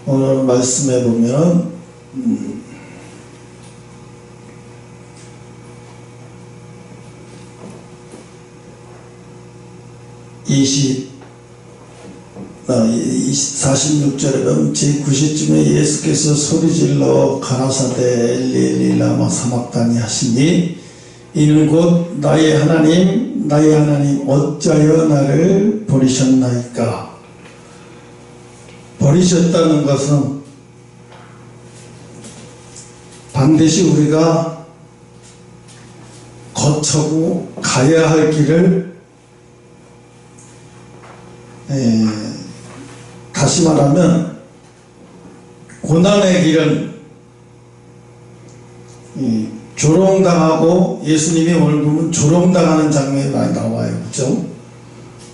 오늘 말씀해 보면 46절에 보면 제9시쯤에 예수께서 소리질러 가라사대 엘리 엘리 라마 사막다니 하시니 이는 곧 나의 하나님 어찌하여 나를 버리셨나이까. 버리셨다는 것은 반드시 우리가 거쳐고 가야 할 길을, 다시 말하면 고난의 길은 조롱당하고, 예수님이 오늘 보면 조롱당하는 장면이 많이 나와요. 그죠?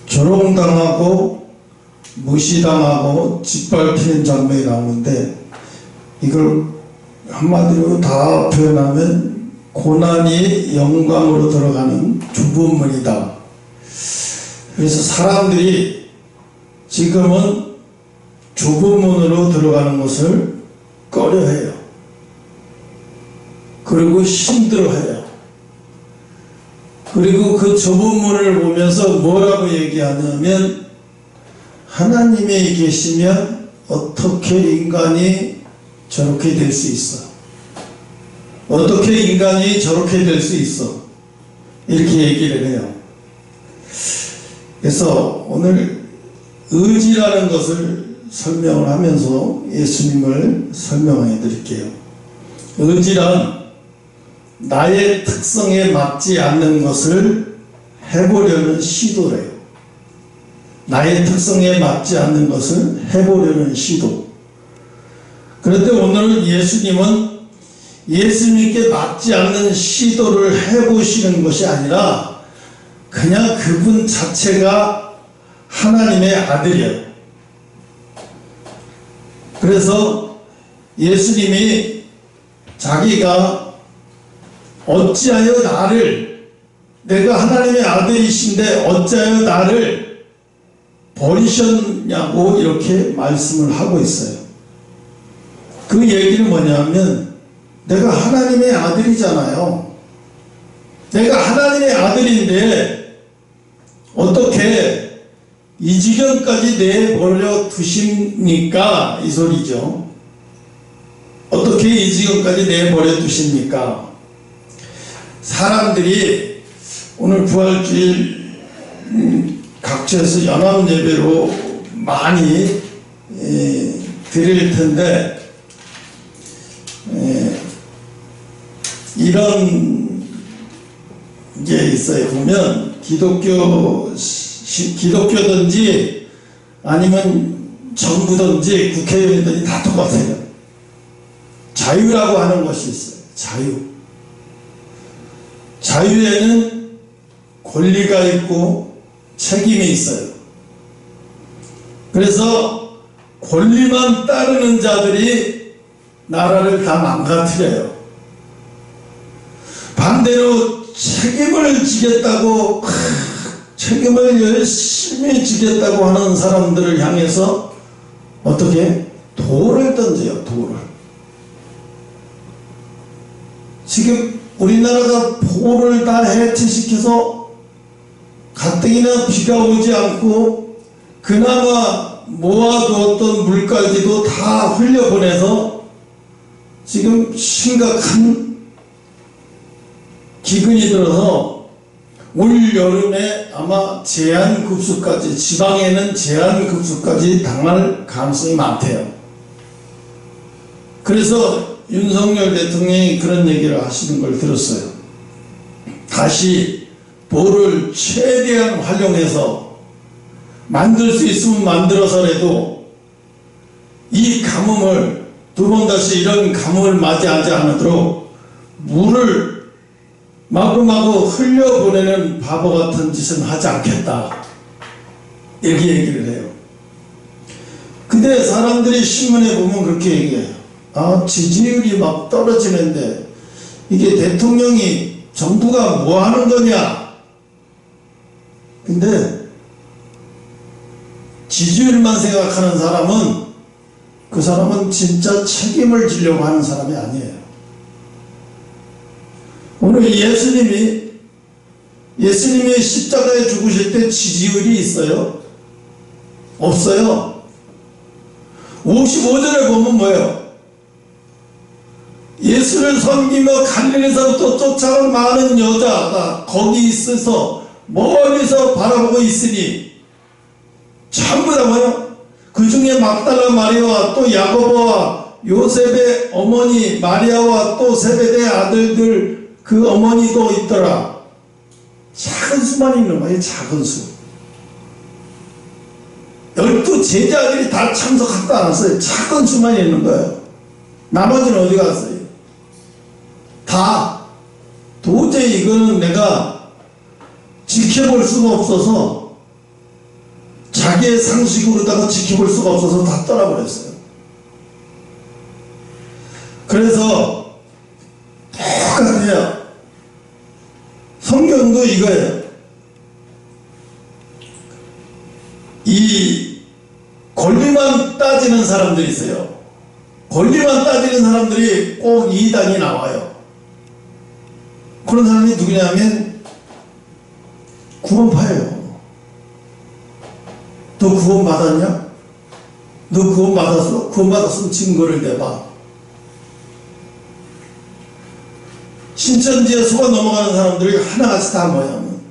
조롱당하고 무시당하고 짓밟히는 장면이 나오는데, 이걸 한마디로 다 표현하면 고난이 영광으로 들어가는 좁은 문이다. 그래서 사람들이 지금은 좁은 문으로 들어가는 것을 꺼려해요. 그리고 힘들어해요. 그리고 그 좁은 문을 보면서 뭐라고 얘기하냐면, 하나님이 계시면 어떻게 인간이 저렇게 될 수 있어? 어떻게 인간이 저렇게 될 수 있어? 이렇게 얘기를 해요. 그래서 오늘 의지라는 것을 설명을 하면서 예수님을 설명해 드릴게요. 의지란 나의 특성에 맞지 않는 것을 해보려는 시도래요. 나의 특성에 맞지 않는 것을 해보려는 시도. 그런데 오늘 예수님은 예수님께 맞지 않는 시도를 해보시는 것이 아니라 그냥 그분 자체가 하나님의 아들이에요. 그래서 예수님이 자기가 어찌하여 나를, 내가 하나님의 아들이신데 어찌하여 나를 버리셨냐고 이렇게 말씀을 하고 있어요. 그 얘기는 뭐냐면, 내가 하나님의 아들이잖아요. 내가 하나님의 아들인데 어떻게 이 지경까지 내버려 두십니까? 이 소리죠. 어떻게 이 지경까지 내버려 두십니까? 사람들이 오늘 부활주일 각처에서 연합 예배로 많이 드릴 텐데, 이런 게 있어요. 보면 기독교든지 아니면 정부든지 국회의원이든지 다 똑같아요. 자유라고 하는 것이 있어요. 자유에는 권리가 있고 책임이 있어요. 그래서 권리만 따르는 자들이 나라를 다 망가뜨려요. 반대로 책임을 지겠다고, 책임을 열심히 지겠다고 하는 사람들을 향해서 어떻게? 돌을 던져요. 돌을. 지금 우리나라가 포를 다 해체시켜서 가뜩이나 비가 오지 않고 그나마 모아두었던 물까지도 다 흘려보내서 지금 심각한 기근이 들어서 올 여름에 아마 제한급수까지, 지방에는 제한급수까지 당할 가능성이 많대요. 그래서 윤석열 대통령이 그런 얘기를 하시는 걸 들었어요. 다시 볼을 최대한 활용해서 만들 수 있으면 만들어서라도 이 가뭄을, 두 번 다시 이런 가뭄을 맞이하지 않도록 물을 마구마구 흘려보내는 바보 같은 짓은 하지 않겠다, 이렇게 얘기를 해요. 근데 사람들이 신문에 보면 그렇게 얘기해요. 지지율이 막 떨어지는데 이게 대통령이, 정부가 뭐 하는 거냐. 근데 지지율만 생각하는 사람은 그 사람은 진짜 책임을 지려고 하는 사람이 아니에요. 오늘 예수님이 십자가에 죽으실 때 지지율이 있어요? 없어요. 55절에 보면 뭐예요? 예수를 섬기며 갈릴리에서부터 쫓아온 많은 여자가 거기 있어서 멀리서 바라보고 있으니 전부 다 뭐예요? 그 중에 막달라 마리아와 또 야고보와 요셉의 어머니 마리아와 또 세베대의 아들들 그 어머니도 있더라. 작은 수만 있는 거예요. 작은 수. 12 제자들이 다 참석하지도 않았어요. 작은 수만 있는 거예요. 나머지는 어디 갔어요? 다 도저히 이거는 내가 지켜볼 수가 없어서, 자기의 상식으로다가 지켜볼 수가 없어서 다 떠나버렸어요. 그래서 똑같아요. 성경도 이거예요. 이 권리만 따지는 사람들이 있어요. 권리만 따지는 사람들이 꼭 이단이 나와요. 그런 사람이 누구냐면 구원파예요. 너 구원 받았냐? 너 구원 받았어? 구원 받았으면 증거를 내봐. 신천지에 속아 넘어가는 사람들이 하나같이 다 뭐냐면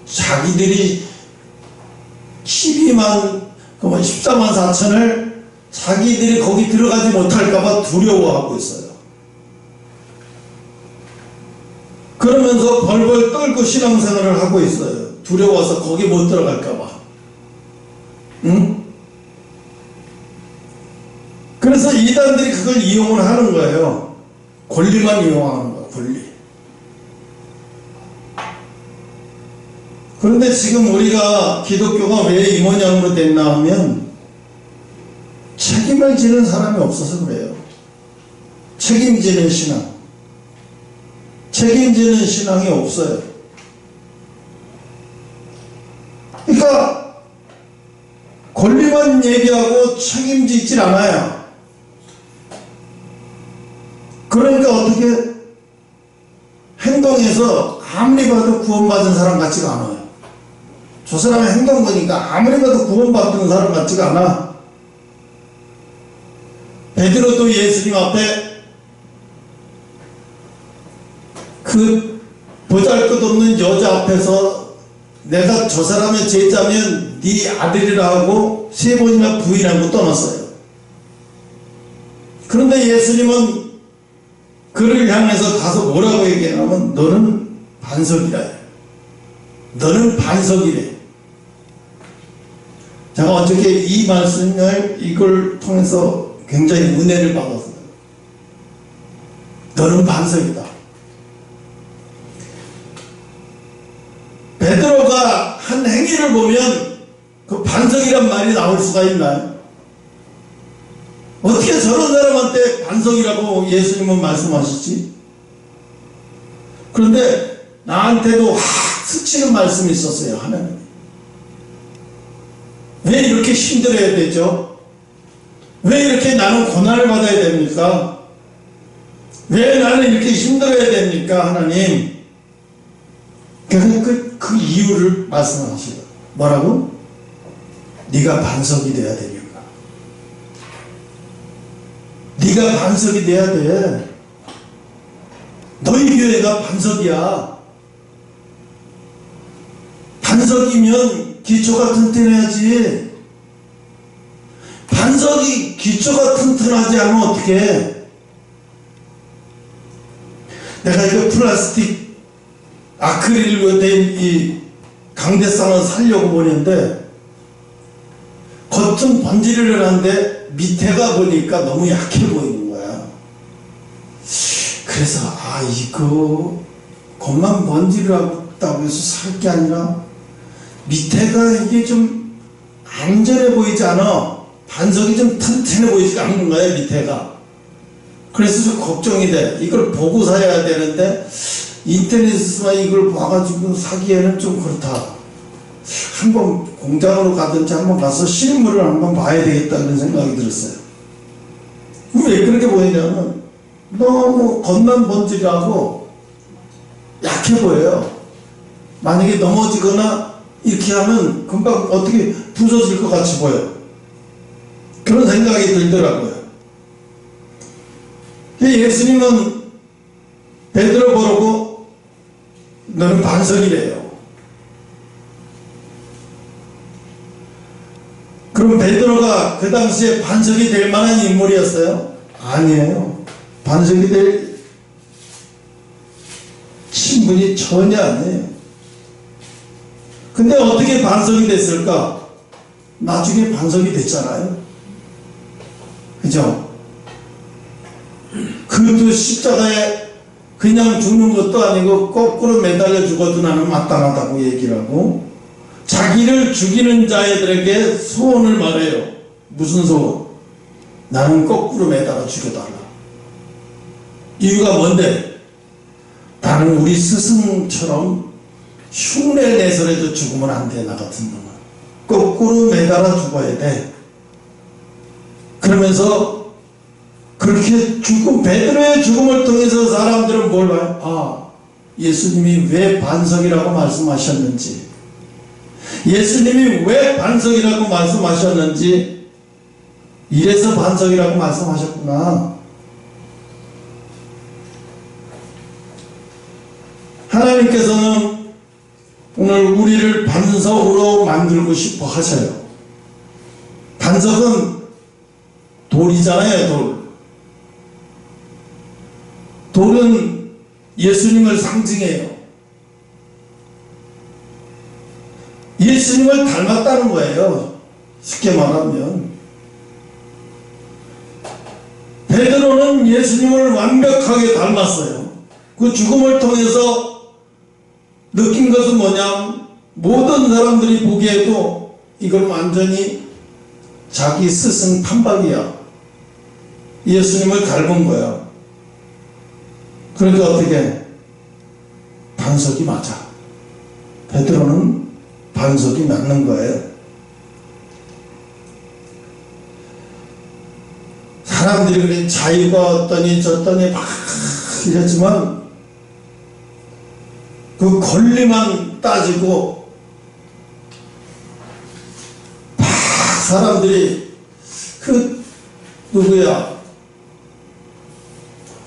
자기들이 12만 14만 4천을 자기들이 거기 들어가지 못할까봐 두려워하고 있어요. 그러면서 벌벌 떨고 신앙생활을 하고 있어요. 두려워서 거기 못 들어갈까봐. 응? 그래서 이단들이 그걸 이용을 하는 거예요. 권리만 이용하는 거예요. 권리. 그런데 지금 우리가 기독교가 왜 이 모양으로 됐나 하면 책임을 지는 사람이 없어서 그래요. 책임지는 신앙. 책임지는 신앙이 없어요. 그러니까 권리만 얘기하고 책임지질 않아요. 그러니까 어떻게 행동에서 아무리 봐도 구원받은 사람 같지가 않아요. 저 사람의 행동 보니까 아무리 봐도 구원받은 사람 같지가 않아. 베드로도 예수님 앞에 그 보잘것없는 여자 앞에서 내가 저 사람의 제자면 네 아들이라 하고 3번이나 부인하고 떠났어요. 그런데 예수님은 그를 향해서 가서 뭐라고 얘기하냐면 너는 반석이라. 너는 반석이래. 제가 어저께 이 말씀을 이걸 통해서 굉장히 은혜를 받았어요. 너는 반석이다. 베드로가 한 행위를 보면 그 반석이란 말이 나올 수가 있나요? 어떻게 저런 사람한테 반석이라고 예수님은 말씀하시지? 그런데 나한테도 스치는 말씀이 있었어요. 하나님. 왜 이렇게 힘들어야 되죠? 왜 이렇게 나는 고난을 받아야 됩니까? 왜 나는 이렇게 힘들어야 됩니까? 하나님. 그래서 그 이유를 말씀하시죠. 뭐라고? 네가 반석이 돼야 되니까. 네가 반석이 돼야 돼. 너희 교회가 반석이야. 반석이면 기초가 튼튼해야지. 반석이 기초가 튼튼하지 않으면 어떡해. 내가 이거 플라스틱 아크릴로 된 이 강대상을 살려고 보는데 겉은 번지르르 한데 밑에가 보니까 너무 약해 보이는 거야. 그래서 이거 겉만 번지르르하다고 해서 살 게 아니라 밑에가 이게 좀 안전해 보이지 않아. 반석이 좀 튼튼해 보이지 않는 거야 밑에가. 그래서 좀 걱정이 돼. 이걸 보고 사야 되는데 인터넷에서만 이걸 봐가지고 사기에는 좀 그렇다. 한번 공장으로 가든지 한번 가서 실물을 한번 봐야 되겠다 그런 생각이 들었어요. 왜 그렇게 보이냐면 너무 겉만 본질이라고 약해 보여요. 만약에 넘어지거나 이렇게 하면 금방 어떻게 부서질 것 같이 보여. 그런 생각이 들더라고요. 예수님은 베드로 보고 너는 반석이래요. 그럼 베드로가 그 당시에 반석이 될 만한 인물이었어요? 아니에요. 반석이 될 신분이 전혀 아니에요. 근데 어떻게 반석이 됐을까? 나중에 반석이 됐잖아요. 그죠? 그것도 십자가에 그냥 죽는 것도 아니고 거꾸로 매달려 죽어도 나는 마땅하다고 얘기를 하고, 자기를 죽이는 자애들에게 소원을 말해요. 무슨 소원? 나는 거꾸로 매달아 죽여달라. 이유가 뭔데? 나는 우리 스승처럼 흉내 내서라도 죽으면 안 돼. 나 같은 놈은 거꾸로 매달아 죽어야 돼. 그러면서 그렇게 죽음, 베드로의 죽음을 통해서 사람들은 뭘 봐요? 아, 예수님이 왜 반석이라고 말씀하셨는지, 예수님이 왜 반석이라고 말씀하셨는지, 이래서 반석이라고 말씀하셨구나. 하나님께서는 오늘 우리를 반석으로 만들고 싶어 하셔요. 반석은 돌이잖아요, 돌. 돌은 예수님을 상징해요. 예수님을 닮았다는 거예요. 쉽게 말하면. 베드로는 예수님을 완벽하게 닮았어요. 그 죽음을 통해서 느낀 것은 뭐냐? 모든 사람들이 보기에도 이걸 완전히 자기 스승 판박이야. 예수님을 닮은 거야. 그러니까 어떻게? 반석이 맞아. 베드로는 반석이 맞는 거예요. 사람들이 그래 자유가 어떠니 저떠니 막 이랬지만 그 권리만 따지고 막 사람들이 그 누구야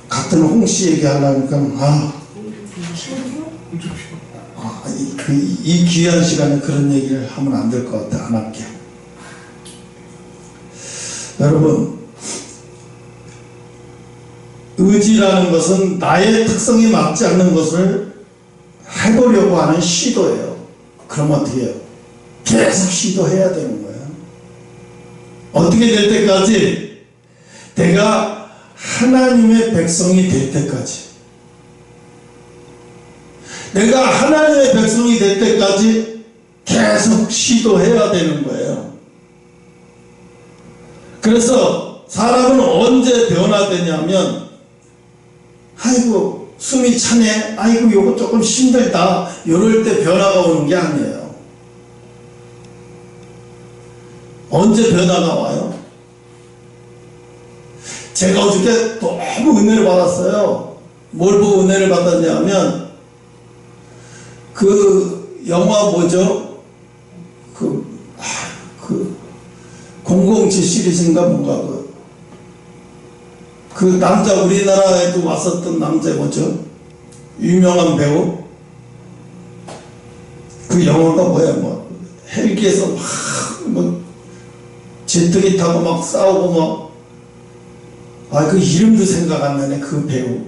같은 홍씨 얘기하려니까 이 귀한 시간에 그런 얘기를 하면 안 될 것 같아. 안 할게. 여러분, 의지라는 것은 나의 특성이 맞지 않는 것을 해보려고 하는 시도예요. 그럼 어떻게 해요? 계속 시도해야 되는 거예요. 어떻게 될 때까지? 내가 하나님의 백성이 될 때까지. 내가 하나님의 백성이 될 때까지 계속 시도해야 되는 거예요. 그래서 사람은 언제 변화되냐면, 아이고 숨이 차네, 아이고 요거 조금 힘들다, 이럴 때 변화가 오는 게 아니에요. 언제 변화가 와요? 제가 어저께 너무 은혜를 받았어요. 뭘 보고 은혜를 받았냐면 그 영화 뭐죠? 그 007 시리즈인가 뭔가 그 남자, 우리나라에도 왔었던 남자 뭐죠? 유명한 배우? 그 영화가 뭐야, 뭐 헬기에서 막 제트기 타고 막 싸우고 막, 그 이름도 생각 안 나네. 그 배우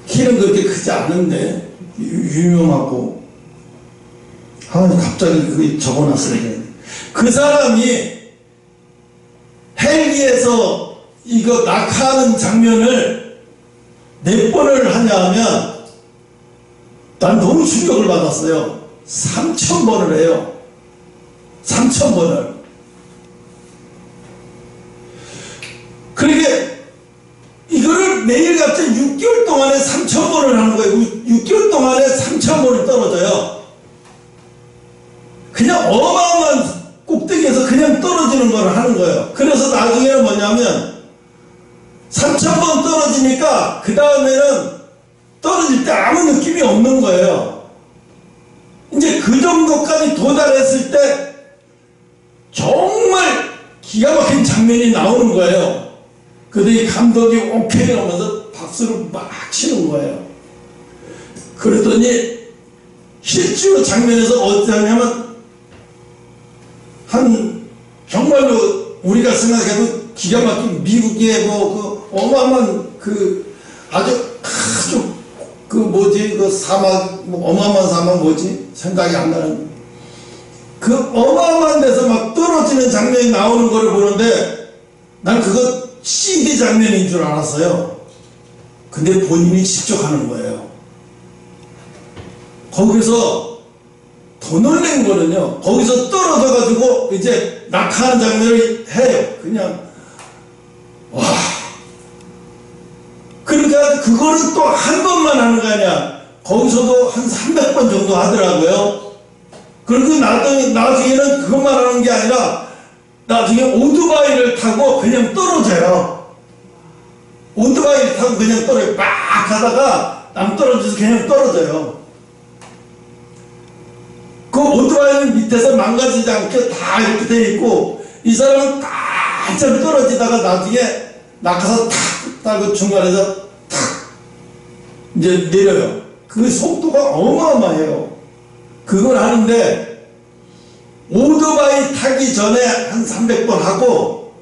키는 그렇게 크지 않은데 유명하고, 갑자기 그게 적어놨어요. 그 사람이 헬기에서 이거 낙하하는 장면을 몇 번을 하냐 하면 난 너무 충격을 받았어요. 3,000번을 해요. 3,000번을. 그러니까 이거를 매일같이 6개월 동안에 3,000번을 하는 거예요. 6개월 동안에 3,000번을 떨어져요. 그냥 어마어마한 꼭대기에서 그냥 떨어지는 걸 하는 거예요. 그래서 나중에는 뭐냐면 3,000번 떨어지니까 그 다음에는 떨어질 때 아무 느낌이 없는 거예요. 이제 그 정도까지 도달했을 때 정말 기가 막힌 장면이 나오는 거예요. 그런데 이 감독이 오케이 하면서 박수를 막 치는 거예요. 그랬더니 실제로 장면에서 어떠냐면 한 정말로 우리가 생각해도 기가 막힌 미국의 그 어마어마한 그 아주 그 뭐지 그 사막 어마어마한 사막 뭐지 생각이 안 나는 그 어마어마한 데서 막 떨어지는 장면이 나오는 걸 보는데 난 그거 CD 장면인 줄 알았어요. 근데 본인이 직접 하는 거예요. 거기서 더 놀란 거는요, 거기서 떨어져 가지고 이제 낙하하는 장면을 해요. 그냥 와, 그러니까 그거를 또 한 번만 하는 거 아니야. 거기서도 한 300번 정도 하더라고요. 그리고 나중에는 그것만 하는 게 아니라 나중에 오토바이를 타고 그냥 떨어져요. 오토바이를 타고 그냥 떨어져요. 막 가다가 남 떨어져서 그냥 떨어져요. 그 오토바이는 밑에서 망가지지 않게 다 이렇게 돼 있고 이 사람은 딱 떨어지다가 나중에 낙하산 탁 따고 중간에서 탁 이제 내려요. 그 속도가 어마어마해요. 그걸 하는데 오토바이 타기 전에 한 300번 하고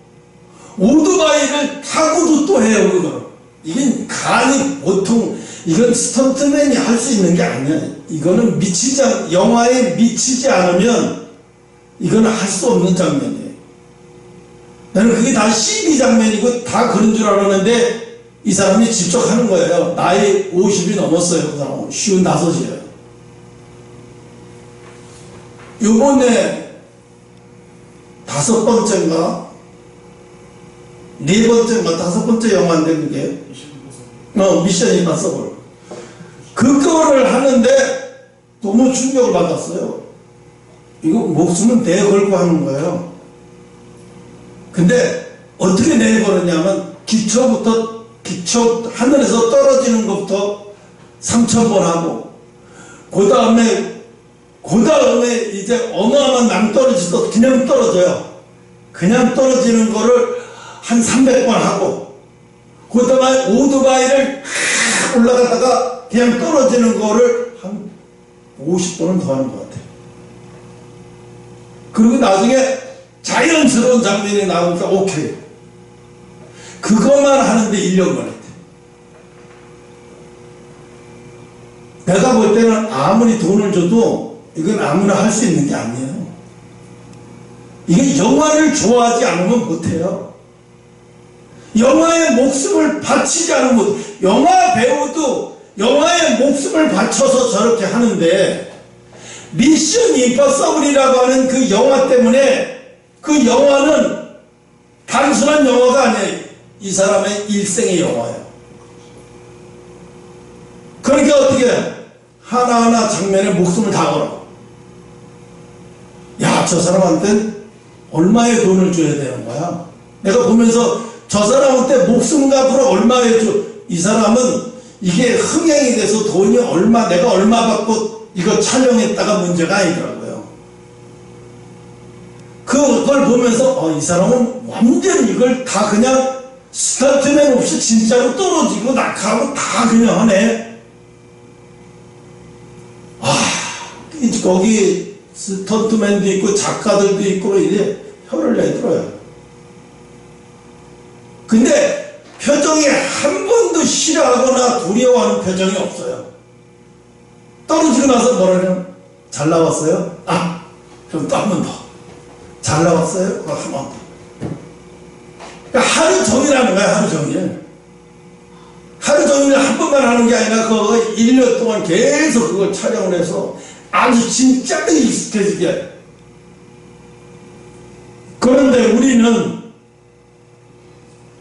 오토바이를 타고도 또 해요. 그거 이게 간이 보통 이건 스턴트맨이 할 수 있는 게 아니야. 이거는 영화에 미치지 않으면 이거는 할 수 없는 장면이에요. 나는 그게 다 CD 장면이고 다 그런 줄 알았는데 이 사람이 직접 하는 거예요. 나이 50이 넘었어요. 그 사람은 55이에요. 요번에 5번째인가 4번째인가 5번째 영화인데 그게 미션 임파서블 그거를 하는데 너무 충격을 받았어요. 이거 목숨은 내걸고 하는 거예요. 근데 어떻게 내걸었냐면 기초 하늘에서 떨어지는 것부터 3,000번 하고 그 다음에 이제 어마어마한 낭떠러지도 그냥 떨어져요. 그냥 떨어지는 거를 한 300번 하고 그 다음에 오토바이를 올라가다가 그냥 떨어지는 거를 한 50번은 더 하는 것 같아요. 그리고 나중에 자연스러운 장면이 나오니까 오케이. 그것만 하는데 1년 걸렸대. 내가 볼 때는 아무리 돈을 줘도 이건 아무나 할 수 있는 게 아니에요. 이게 영화를 좋아하지 않으면 못해요. 영화에 목숨을 바치지 않으면 영화 배우도 영화에 목숨을 바쳐서 저렇게 하는데 미션 임파서블이라고 하는 그 영화 때문에 그 영화는 단순한 영화가 아니에요. 이 사람의 일생의 영화예요. 그러니까 어떻게 하나하나 장면에 목숨을 다 걸어. 야, 저 사람한테 얼마의 돈을 줘야 되는 거야? 내가 보면서 저 사람한테 목숨값으로 얼마에 줘? 이 사람은 이게 흥행이 돼서 돈이 내가 얼마 받고 이거 촬영했다가 문제가 아니더라고요. 그걸 보면서 이 사람은 완전 이걸 다 그냥 스타트맨 없이 진짜로 떨어지고 낙하고 다 그냥 하네. 거기 스턴트맨도 있고 작가들도 있고 이제 혀를 내들어요. 근데 표정이 한 번도 싫어하거나 두려워하는 표정이 없어요. 떨어지고 나서 뭐라냐면 잘 나왔어요? 그럼 또 한 번 더. 잘 나왔어요? 그럼 한 번 더. 그러니까 하루 종일 하는 거야. 하루 종일. 하루 종일 한 번만 하는 게 아니라 그거 1년 동안 계속 그걸 촬영을 해서 아주 진짜 익숙해지게. 그런데 우리는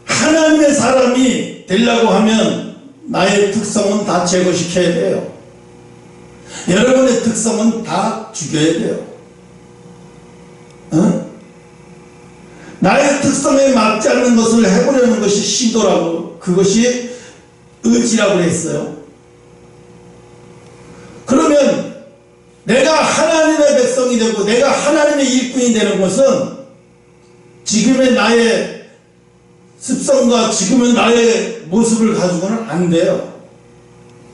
하나님의 사람이 되려고 하면 나의 특성은 다 제거시켜야 돼요. 여러분의 특성은 다 죽여야 돼요. 나의 특성에 맞지 않는 것을 해보려는 것이 시도라고, 그것이 의지라고 했어요. 그러면 내가 하나님의 백성이 되고 내가 하나님의 일꾼이 되는 것은 지금의 나의 습성과 지금의 나의 모습을 가지고는 안 돼요.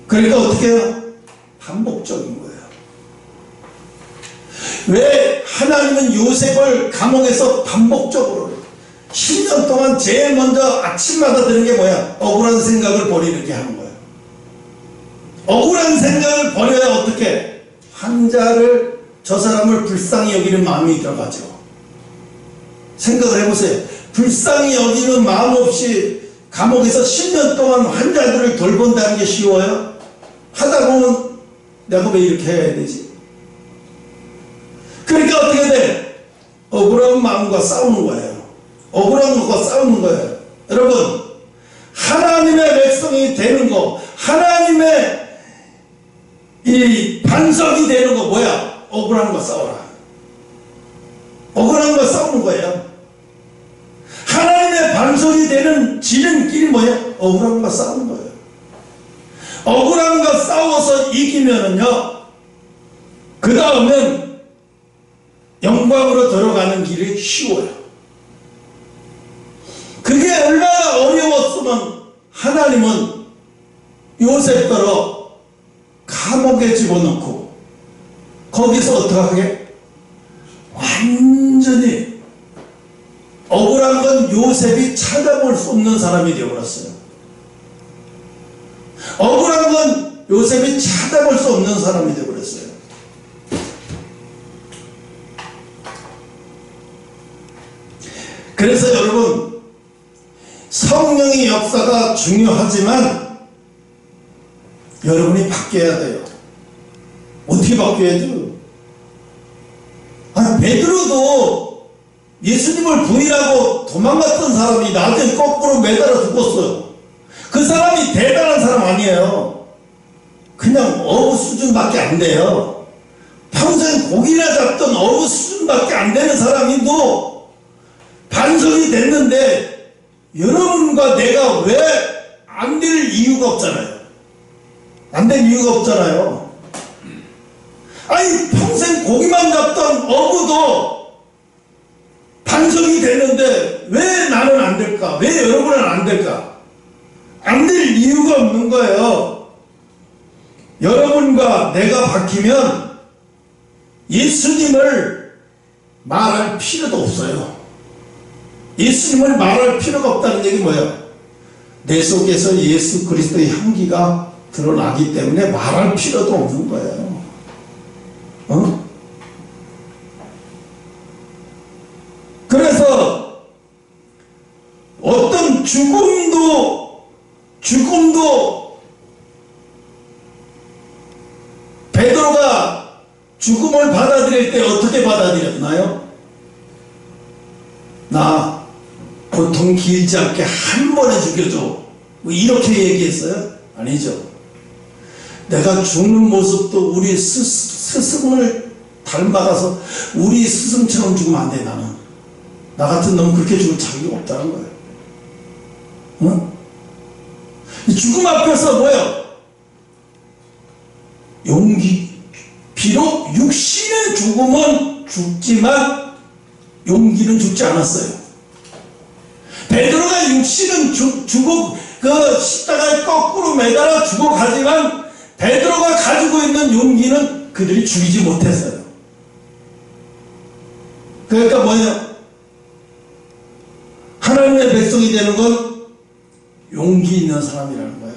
그러니까 어떻게 해요? 반복적인 거예요. 왜 하나님은 요셉을 감옥에서 반복적으로 10년 동안 제일 먼저 아침마다 드는 게 뭐야? 억울한 생각을 버리는 게 하는 거예요. 억울한 생각을 버려야 어떻게? 환자를, 저 사람을 불쌍히 여기는 마음이 들어가죠. 생각을 해보세요. 불쌍히 여기는 마음 없이 감옥에서 10년 동안 환자들을 돌본다는 게 쉬워요? 하다 보면 내가 왜 이렇게 해야 되지? 그러니까 어떻게 돼? 억울한 마음과 싸우는 거예요. 억울한 것과 싸우는 거예요. 여러분, 하나님의 백성이 되는 거, 하나님의 이 반석이 되는 거 뭐야? 억울한 거 싸워라. 억울한 거 싸우는 거예요. 하나님의 반석이 되는 지름길이 뭐야? 억울한 거 싸우는 거예요. 억울한 거 싸워서 이기면은요, 그 다음엔 영광으로 들어가는 길이 쉬워요. 그게 얼마나 어려웠으면 하나님은 요셉더러 감옥에 집어넣고 거기서 어떡하게? 완전히 억울한 건 요셉이 찾아볼 수 없는 사람이 되어버렸어요. 억울한 건 요셉이 찾아볼 수 없는 사람이 되어버렸어요. 그래서 여러분, 성령의 역사가 중요하지만 여러분이 바뀌어야 돼요. 어떻게 바뀌어야죠? 베드로도 예수님을 부인하고 도망갔던 사람이 나중에 거꾸로 매달아 죽었어요. 그 사람이 대단한 사람 아니에요. 그냥 어부 수준밖에 안 돼요. 평생 고기나 잡던 어부 수준밖에 안 되는 사람인도 반석이 됐는데 여러분과 내가 왜 안 될 이유가 없잖아요. 안 될 이유가 없잖아요. 아니, 평생 고기만 잡던 어부도 반석이 되는데 왜 나는 안 될까? 왜 여러분은 안 될까? 안 될 이유가 없는 거예요. 여러분과 내가 바뀌면 예수님을 말할 필요도 없어요. 예수님을 말할 필요가 없다는 얘기 뭐예요? 내 속에서 예수 그리스도의 향기가 드러나기 때문에 말할 필요도 없는 거예요. 그래서 어떤 죽음도 베드로가 죽음을 받아들일 때 어떻게 받아들였나요? 나 고통 길지 않게 한 번에 죽여줘, 뭐 이렇게 얘기했어요? 아니죠. 내가 죽는 모습도 우리 스승을 닮아가서 우리 스승처럼 죽으면 안 돼. 나는 나 같은 놈은 그렇게 죽을 자격이 없다는 거예요. 응? 죽음 앞에서 뭐예요? 용기. 비록 육신의 죽음은 죽지만 용기는 죽지 않았어요. 베드로가 육신은 그 십자가에 거꾸로 매달아 죽어가지만 베드로가 가지고 있는 용기는 그들이 죽이지 못했어요. 그러니까 뭐예요? 하나님의 백성이 되는 건 용기 있는 사람이라는 거예요.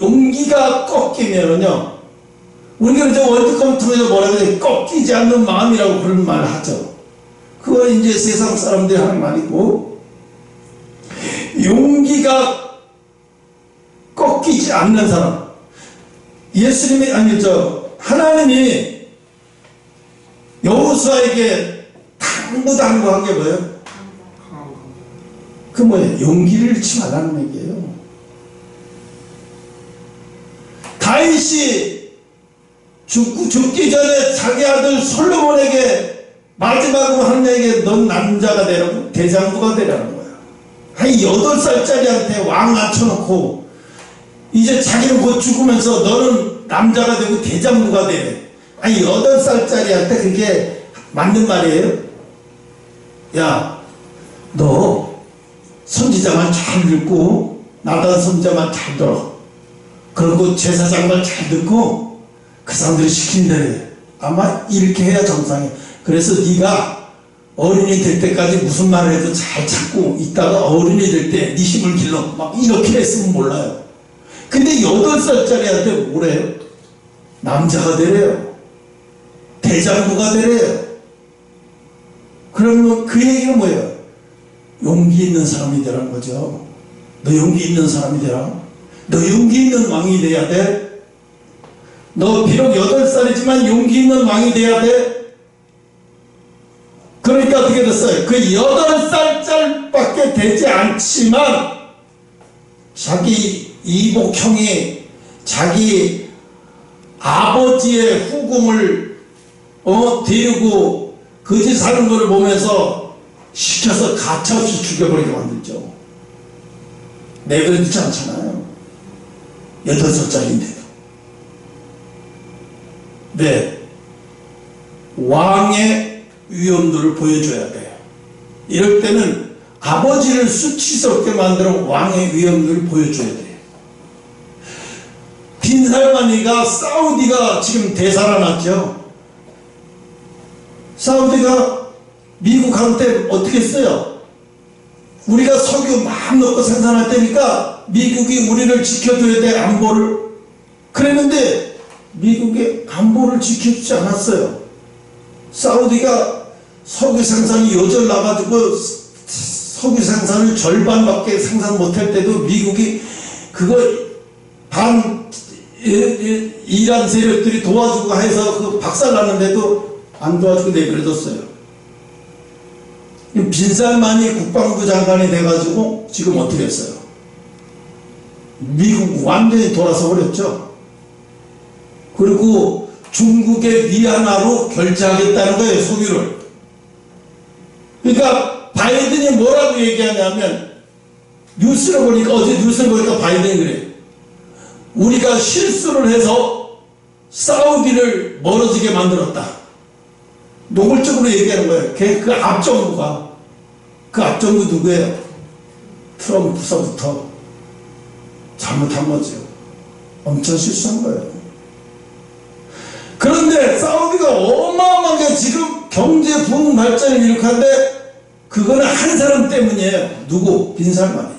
용기가 꺾이면은요, 우리가 이제 월드컵 통해서 뭐라고 해요? 꺾이지 않는 마음이라고 그런 말을 하죠. 그건 이제 세상 사람들이 하는 말이고, 용기가 꺾이지 않는 사람. 예수님이, 하나님이 여호수아에게 당부한 게 뭐예요? 그 뭐예요? 용기를 잃지 말라는 얘기예요. 다윗이 죽기 전에 자기 아들 솔로몬에게 마지막으로 하는 얘기가 넌 남자가 되라고, 대장부가 되라는 거야. 한 8살짜리한테 왕 앉혀놓고 이제 자기는 곧 죽으면서 너는 남자가 되고 대장부가 돼. 아니 8살짜리한테 그게 맞는 말이에요? 야, 너 선지자만 잘 듣고 나단 선지자만 잘 들어. 그리고 제사장 말 잘 듣고 그 사람들이 시킨 대로 해. 아마 이렇게 해야 정상이야. 그래서 네가 어른이 될 때까지 무슨 말을 해도 잘 참고 있다가 어른이 될 때 네 힘을 길러 막 이렇게 했으면 몰라요. 근데 8살짜리한테 뭐래요? 남자가 되래요. 대장부가 되래요. 그러면 그 얘기는 뭐예요? 용기 있는 사람이 되라는 거죠. 너 용기 있는 사람이 되라. 너 용기 있는 왕이 돼야 돼. 너 비록 8살이지만 용기 있는 왕이 돼야 돼. 그러니까 어떻게 됐어요? 그 8살짜리밖에 되지 않지만 자기 이복형이 자기 아버지의 후궁을 데리고 거지 사는 것을 보면서 시켜서 가차없이 죽여버리게 만들죠. 내버려두지 않잖아요. 8살짜리인데도. 네. 왕의 위엄도를 보여줘야 돼요. 이럴 때는 아버지를 수치스럽게 만드는 왕의 위엄도를 보여줘야 돼요. 빈살마니가 사우디가 지금 되살아났죠. 사우디가 미국한테 어떻게 했어요? 우리가 석유 막 넣고 생산할 때니까 미국이 우리를 지켜줘야 돼, 안보를. 그랬는데 미국이 안보를 지켜주지 않았어요. 사우디가 석유 생산이 요절 나가지고 석유 생산을 절반밖에 생산 못할 때도 미국이 그거 이란 세력들이 도와주고 해서 그 박살났는데도 안 도와주고 내버려뒀어요. 빈살만이 국방부 장관이 돼가지고 지금 어떻게 했어요? 미국 완전히 돌아서 버렸죠. 그리고 중국의 위안화로 결제하겠다는 거예요, 석유를. 그러니까 바이든이 뭐라고 얘기하냐면, 뉴스를 보니까, 어제 뉴스를 보니까 바이든이 그래요. 우리가 실수를 해서 사우디를 멀어지게 만들었다. 노골적으로 얘기하는 거예요. 그 앞정부가. 그 앞정부 누구예요? 트럼프서부터 잘못한 거죠. 엄청 실수한 거예요. 그런데 사우디가 어마어마하게 지금 경제 부흥 발전을 일으켰는데 그거는 한 사람 때문이에요. 누구? 빈살만이.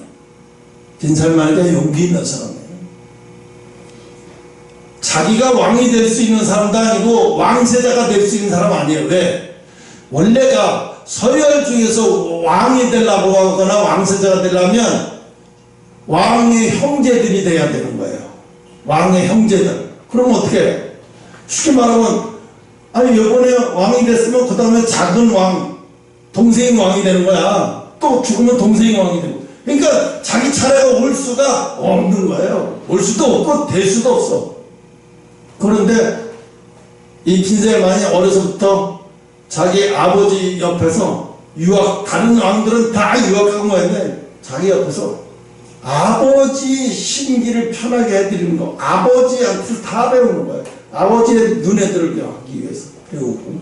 빈살만이가 용기 있는 사람이에요. 자기가 왕이 될 수 있는 사람도 아니고 왕세자가 될 수 있는 사람 아니에요. 왜? 원래가 서열 중에서 왕이 되려고 하거나 왕세자가 되려면 왕의 형제들이 돼야 되는 거예요. 왕의 형제들. 그럼 어떻게 해요? 쉽게 말하면, 아니 이번에 왕이 됐으면 그 다음에 작은 왕, 동생이 왕이 되는 거야. 또 죽으면 동생이 왕이 되고. 그러니까 자기 차례가 올 수가 없는 거예요. 올 수도 없고 될 수도 없어. 그런데 이 빈살만이 어려서부터 자기 아버지 옆에서 다른 왕들은 다 유학하고 뭐 했는데 자기 옆에서 아버지 심기를 편하게 해드리는 거, 아버지한테 다 배우는 거예요. 아버지의 눈에 들게 하기 위해서 배우고,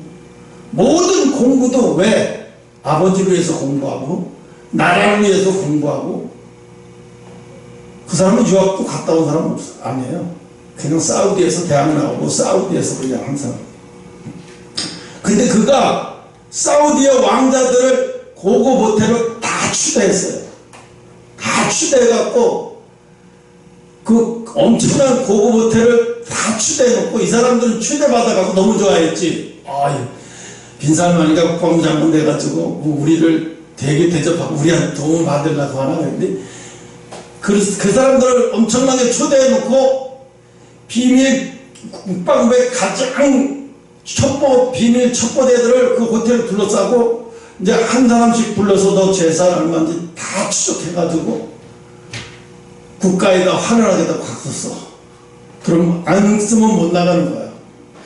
모든 공부도 왜? 아버지를 위해서 공부하고 나라를 위해서 공부하고. 그 사람은 유학도 갔다 온 사람은 아니에요. 그냥 사우디에서 대학 나오고 사우디에서 그냥 항상. 근데 그가 사우디의 왕자들을 고급 호텔로 다 추대했어요. 다 추대해갖고 그 엄청난 고급 호텔을 다 추대해놓고 이 사람들은 추대받아갖고 너무 좋아했지. 빈살만이가 국방부 장관 돼가지고 우리를 되게 대접하고 우리한테 도움을 받으려고 하나. 근데 그 사람들을 엄청나게 초대해놓고 비밀 국방부의 가장 비밀 첩보대들을 그 호텔을 둘러싸고 이제 한 사람씩 불러서 너 재산 얼마인지 다 추적해가지고 국가에다 환원하겠다고 갔었어. 그럼 안 쓰면 못 나가는 거야.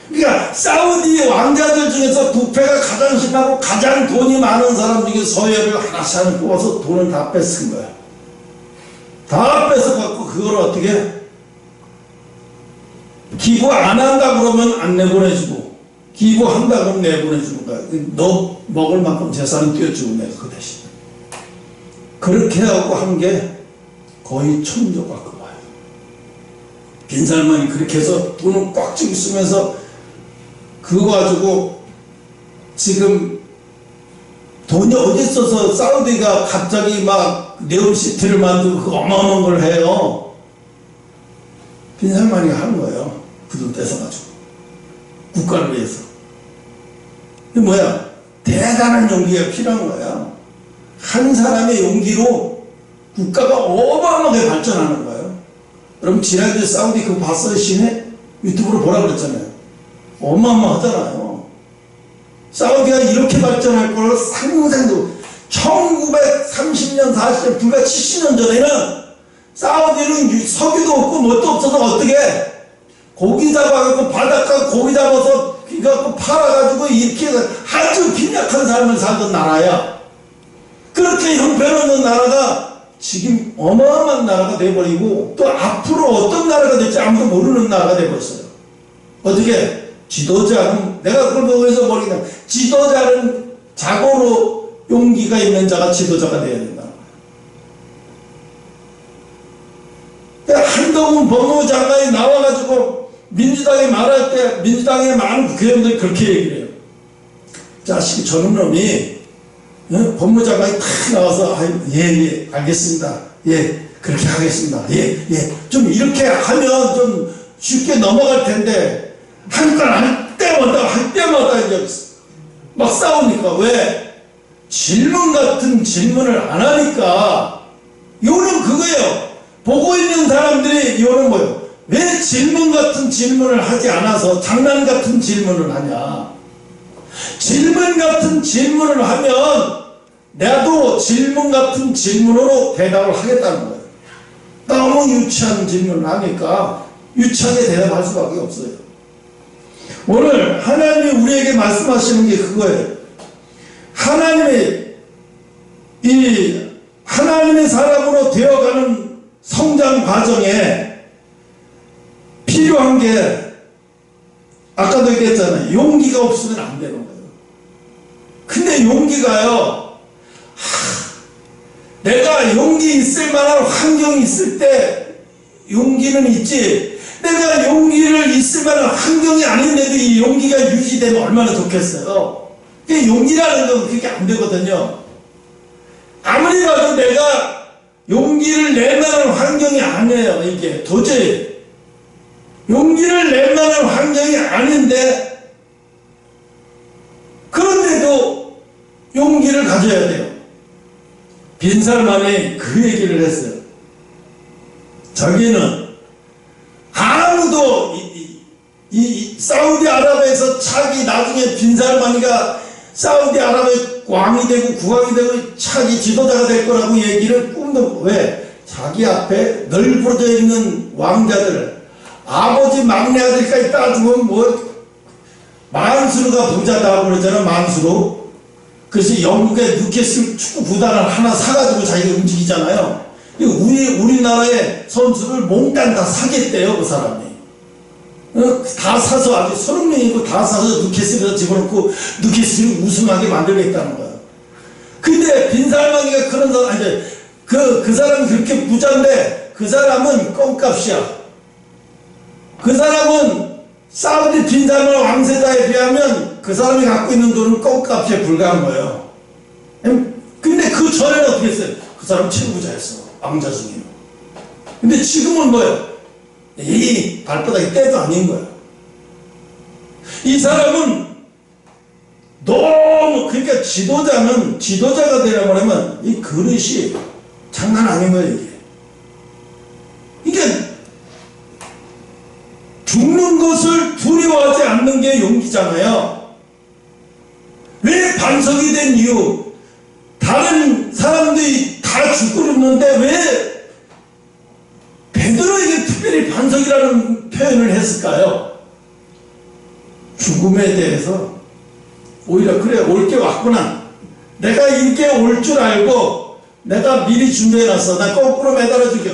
그러니까 사우디 왕자들 중에서 부패가 가장 심하고 가장 돈이 많은 사람 중에 서열을 하나씩 하나 뽑아서 돈을 다 뺏은 거야. 다 뺏어갖고 그걸 어떻게 기부 안 한다 그러면 안 내보내주고, 기부한다 그러면 내보내주는 거야. 너 먹을 만큼 재산을 띄워주고 내가 그 대신. 그렇게 하고 한 게 거의 천조 가까워요. 빈살만이 그렇게 해서 돈을 꽉 쥐고 쓰면서 그거 가지고 지금 돈이 어디 있어서 사우디가 갑자기 막 네옴시티를 만들고 그 어마어마한 걸 해요. 빈살만이가 하는 거예요. 그 돈 뺏어가지고 국가를 위해서. 이게 뭐야? 대단한 용기가 필요한 거야. 한 사람의 용기로 국가가 어마어마하게 발전하는 거예요. 여러분 지난주에 사우디 그거 봤어요? 시내? 유튜브로 보라 그랬잖아요. 어마어마하잖아요. 사우디가 이렇게 발전할 걸 상상도 1930년 40년 불과 70년 전에는 사우디는 석유도 없고 뭣도 없어서 어떻게 고기 잡아갖고 바닷가 고기 잡아서 그래갖고 팔아가지고 이렇게 아주 빈약한 삶을 살던 나라야. 그렇게 형편없는 나라가 지금 어마어마한 나라가 돼버리고 또 앞으로 어떤 나라가 될지 아무도 모르는 나라가 돼버렸어요. 어떻게? 지도자는, 내가 그걸 보면서 모르겠다. 지도자는 자고로 용기가 있는 자가 지도자가 돼야 된다. 한동훈 법무부 장관이 나와가지고 민주당이 말할 때 민주당의 많은 국회의원들이 그렇게 얘기를 해요. 자식이 저런 놈이 법무부 장관이 탁 나와서 예 알겠습니다. 예 그렇게 하겠습니다. 예 좀 이렇게 하면 좀 쉽게 넘어갈 텐데 할 때마다 이제 막 싸우니까 왜? 질문 같은 질문을 안 하니까 요는 그거예요. 보고 있는 사람들이 요는 뭐예요? 왜 질문 같은 질문을 하지 않아서 장난 같은 질문을 하냐? 질문 같은 질문을 하면 나도 질문 같은 질문으로 대답을 하겠다는 거예요. 너무 유치한 질문을 하니까 유치하게 대답할 수밖에 없어요. 오늘 하나님이 우리에게 말씀하시는 게 그거예요. 하나님의 사람으로 되어가는 성장 과정에 필요한 게 아까도 얘기했잖아요. 용기가 없으면 안 되는 거예요. 근데 용기가요, 내가 용기 있을 만한 환경이 있을 때 용기는 있지, 내가 용기를 있을 만한 환경이 아닌데도 이 용기가 유지되면 얼마나 좋겠어요. 용기라는 건 그게 안 되거든요. 아무리 봐도 내가 용기를 낼 만한 환경이 아니에요. 이게 도저히 용기를 낼 만한 환경이 아닌데, 그런데도 용기를 가져야 돼요. 빈살만이 그 얘기를 했어요. 자기는 아무도 이 사우디아라비아에서 차기 나중에 빈살만이가 사우디아라비아의 왕이 되고 국왕이 되고 차기 지도자가 될 거라고 얘기를 꿈도, 왜? 자기 앞에 널브러져 있는 왕자들, 아버지 막내 아들까지 따주면 뭐 만수르가 부자다고 그러잖아. 만수르. 그래서 영국의 뉴캐슬 축구 구단을 하나 사가지고 자기가 움직이잖아요. 우리나라의 선수를 몽땅 다 사겠대요, 그 사람이. 다 사서 아주 30명이고 다 사서 뉴캐슬에서 집어넣고 뉴캐슬이 우승하게 만들겠다는 거야. 근데 빈살만이가 그런 사람, 아니, 그 사람이 그렇게 부자인데 그 사람은 껌값이야. 그 사람은 사우디 빈살만 왕세자에 비하면 그 사람이 갖고 있는 돈은 껌값에 불과한 거예요. 근데 그 전에는 어떻게 했어요? 그 사람 최부자였어. 왕자 중에. 근데 지금은 뭐예요? 이 발바닥이 때도 아닌 거야. 이 사람은 너무, 그러니까 지도자가 되려고 하면 이 그릇이 장난 아닌 거예요, 이게. 죽는 것을 두려워하지 않는 게 용기잖아요. 왜 반석이 된 이유? 다른 사람들이 다 죽고 있는데 왜 베드로에게 특별히 반석이라는 표현을 했을까요? 죽음에 대해서 오히려 그래 올 게 왔구나, 내가 이렇게 올 줄 알고 내가 미리 준비해놨어, 나 거꾸로 매달아 죽여,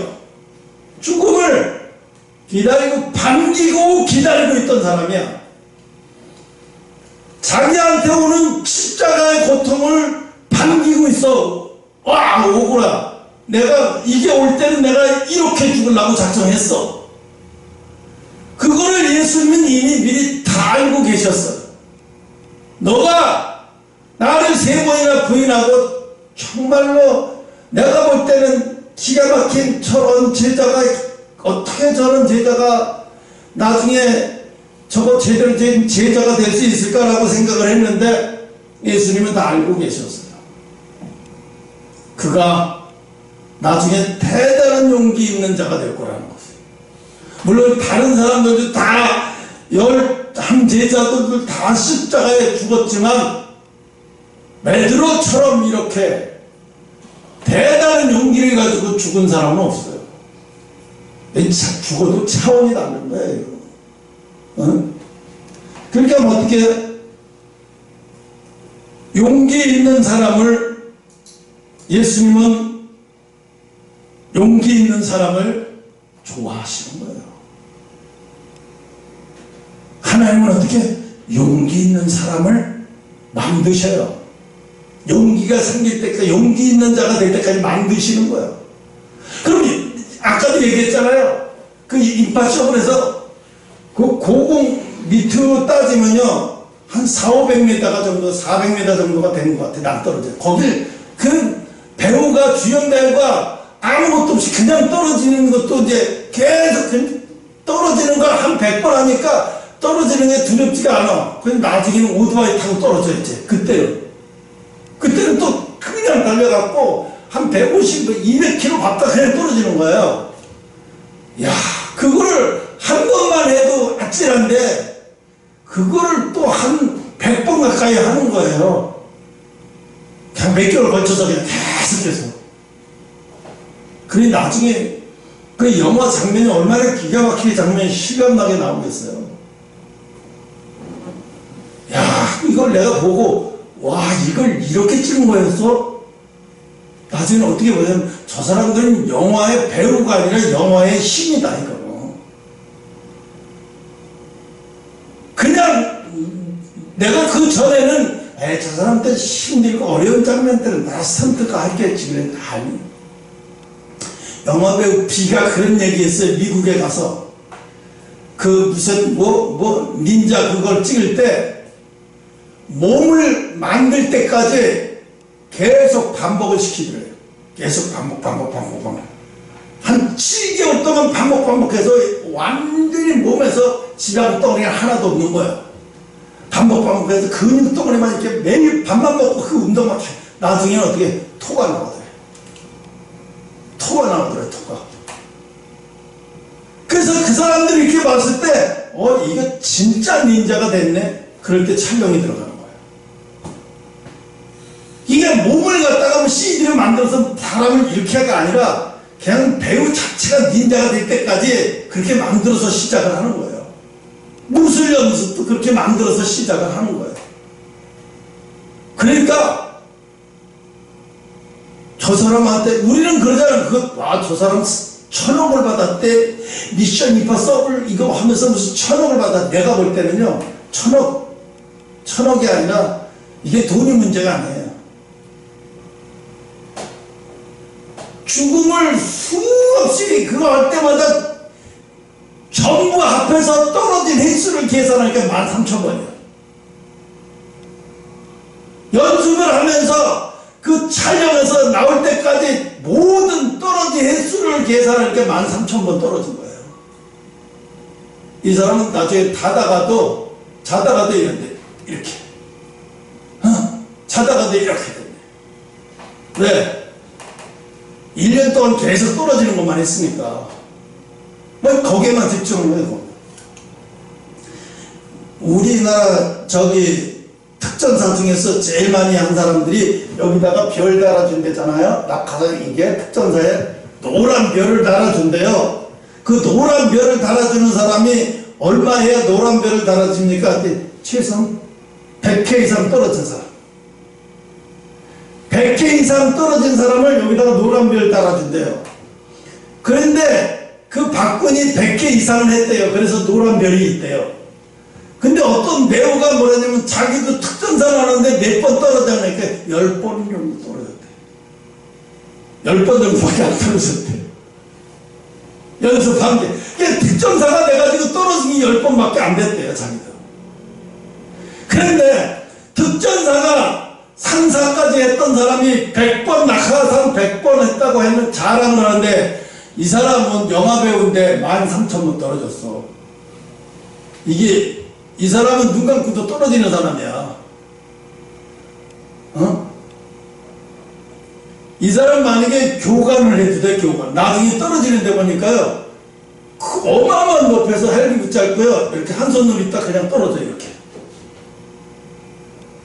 죽음을 기다리고 반기고 기다리고 있던 사람이야. 자기한테 오는 십자가의 고통을 반기고 있어. 와, 오구나, 내가 이게 올 때는 내가 이렇게 죽으려고 작정했어. 그거를 예수님은 이미 미리 다 알고 계셨어요. 너가 나를 3번이나 부인하고 정말로 내가 볼 때는 기가 막힌 저런 제자가, 어떻게 저런 제자가 나중에 저거 제대로 된 제자가 될 수 있을까라고 생각을 했는데 예수님은 다 알고 계셨어요. 그가 나중에 대단한 용기 있는 자가 될 거라는 것이에요. 물론 다른 사람들도 다 11 제자들도 다 십자가에 죽었지만 베드로처럼 이렇게 대단한 용기를 가지고 죽은 사람은 없어요. 죽어도 차원이 다른 거예요. 어? 그러니까 어떻게 용기 있는 사람을, 예수님은 용기 있는 사람을 좋아하시는 거예요. 하나님은 어떻게 용기 있는 사람을 만드셔요. 용기가 생길 때까지, 용기 있는 자가 될 때까지 만드시는 거예요. 그럼 아까도 얘기했잖아요. 그 임파서블에서 그 고공 밑으로 따지면요 한 400~500m 정도, 400m 정도가 되는 것 같아요. 낭떠러져요. 거길 그 배우가, 주연 배우가 아무것도 없이 그냥 떨어지는 것도 이제 계속 떨어지는 걸 한 100번 하니까 떨어지는 게 두렵지가 않아. 그래서 나중에는 오토바이 타고 떨어져야지. 그때는 또 그냥 달려갖고 한 150, 200km 갔다 그냥 떨어지는 거예요. 야, 그거를 한 번만 해도 아찔한데 그거를 또 한 100번 가까이 하는 거예요. 그냥 몇 개월 걸쳐서 그냥 계속해서. 그래 나중에 그 영화 장면이 얼마나 기가 막히게 장면이 실감나게 나오겠어요. 야, 이걸 내가 보고 와, 이걸 이렇게 찍은 거였어? 나중에 어떻게 보면 저 사람들은 영화의 배우가 아니라 영화의 신이다 이거. 그냥 내가 그 전에는 저 사람들 힘들고 어려운 장면들은 나 선택가 했겠지 그래. 아니, 영화배우 B가 그런 얘기했어요. 미국에 가서 그 무슨 닌자 그걸 찍을 때 몸을 만들 때까지 계속 반복을 시키더래요. 계속 반복. 한 7개월 동안 반복해서 완전히 몸에서 지방 덩어리가 하나도 없는 거예요. 반복해서 근육 덩어리만 이렇게 매일 밥만 먹고 그 운동만 해. 나중에는 어떻게 토가 나오더래요. 토가. 그래서 그 사람들이 이렇게 봤을 때 이거 진짜 닌자가 됐네. 그럴 때 촬영이 들어가는 거예요. 이게 몸을 갖다가 CG를 만들어서 사람을 이렇게 하가 아니라 그냥 배우 자체가 닌자가 될 때까지 그렇게 만들어서 시작을 하는 거예요. 무술 연습도 그렇게 만들어서 시작을 하는 거예요. 그러니까 저 사람한테 우리는 그러잖아요. 저 사람 1,000억을 받았대. 미션 임파서블 이거 하면서 무슨 1,000억을 받았. 내가 볼 때는요 1,000억이 아니라 이게 돈이 문제가 아니에요. 죽음을 수없이 그거 할 때마다 전부 합해서 떨어진 횟수를 계산하니까 13,000번이에요. 연습을 하면서 그 촬영에서 나올 때까지 모든 떨어진 횟수를 계산하니까 13,000번 떨어진 거예요. 이 사람은 나중에 자다가도 이렇게 자다가도 이렇게 되네. 왜? 1년 동안 계속 떨어지는 것만 했으니까 거기에만 집중을 해요. 우리나라 특전사 중에서 제일 많이 한 사람들이 여기다가 별 달아준대잖아요. 낙하산 이게 특전사에 노란 별을 달아준대요. 그 노란 별을 달아주는 사람이 얼마 해야 노란 별을 달아줍니까? 최소한 100회 이상 떨어진 사람. 100회 이상 떨어진 사람을 여기다가 노란 별 달아준대요. 그런데 그 박군이 100회 이상을 했대요. 그래서 노란 별이 있대요. 근데 어떤 배우가 뭐라냐면 자기도 특전사를 하는데 몇 번 떨어졌냐니까 10번 정도 떨어졌대. 10번 정도밖에 안 떨어졌대. 연습한 게. 그러니까 특전사가 돼가지고 떨어진 게 10번밖에 안 됐대요, 자기도. 그런데 특전사가 상사까지 했던 사람이 100번 낙하산 100번 했다고 했는 자랑을 하는데 이 사람은 영화배우인데 13,000번 떨어졌어. 이게 이 사람은 눈 감고도 떨어지는 사람이야. 어? 이 사람 만약에 교관을 해도 돼, 교관. 나중에 떨어지는데 보니까요, 그 어마어마한 높이에서 헬기 붙잡고요, 이렇게 한 손으로 있다 그냥 떨어져요, 이렇게.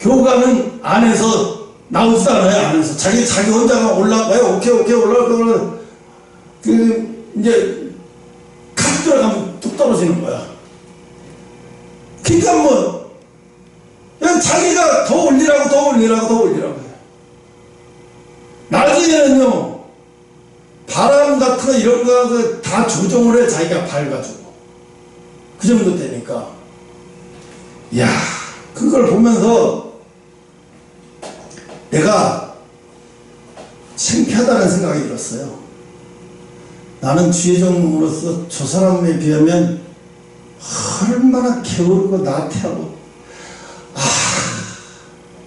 교관은 안에서 나오지도 않아요, 안에서. 자기 혼자가 올라가요. 오케이, 올라가고, 이제, 칵 들어가면 뚝 떨어지는 거야. 그러니까 뭐, 그냥 자기가 더 올리라고. 나중에는요, 바람 같은 거 이런 거 다 조정을 해, 자기가 밟아주고. 그 정도 되니까. 이야, 그걸 보면서 내가 창피하다는 생각이 들었어요. 나는 주의종으로서 저 사람에 비하면 얼마나 게으르고 나태하고,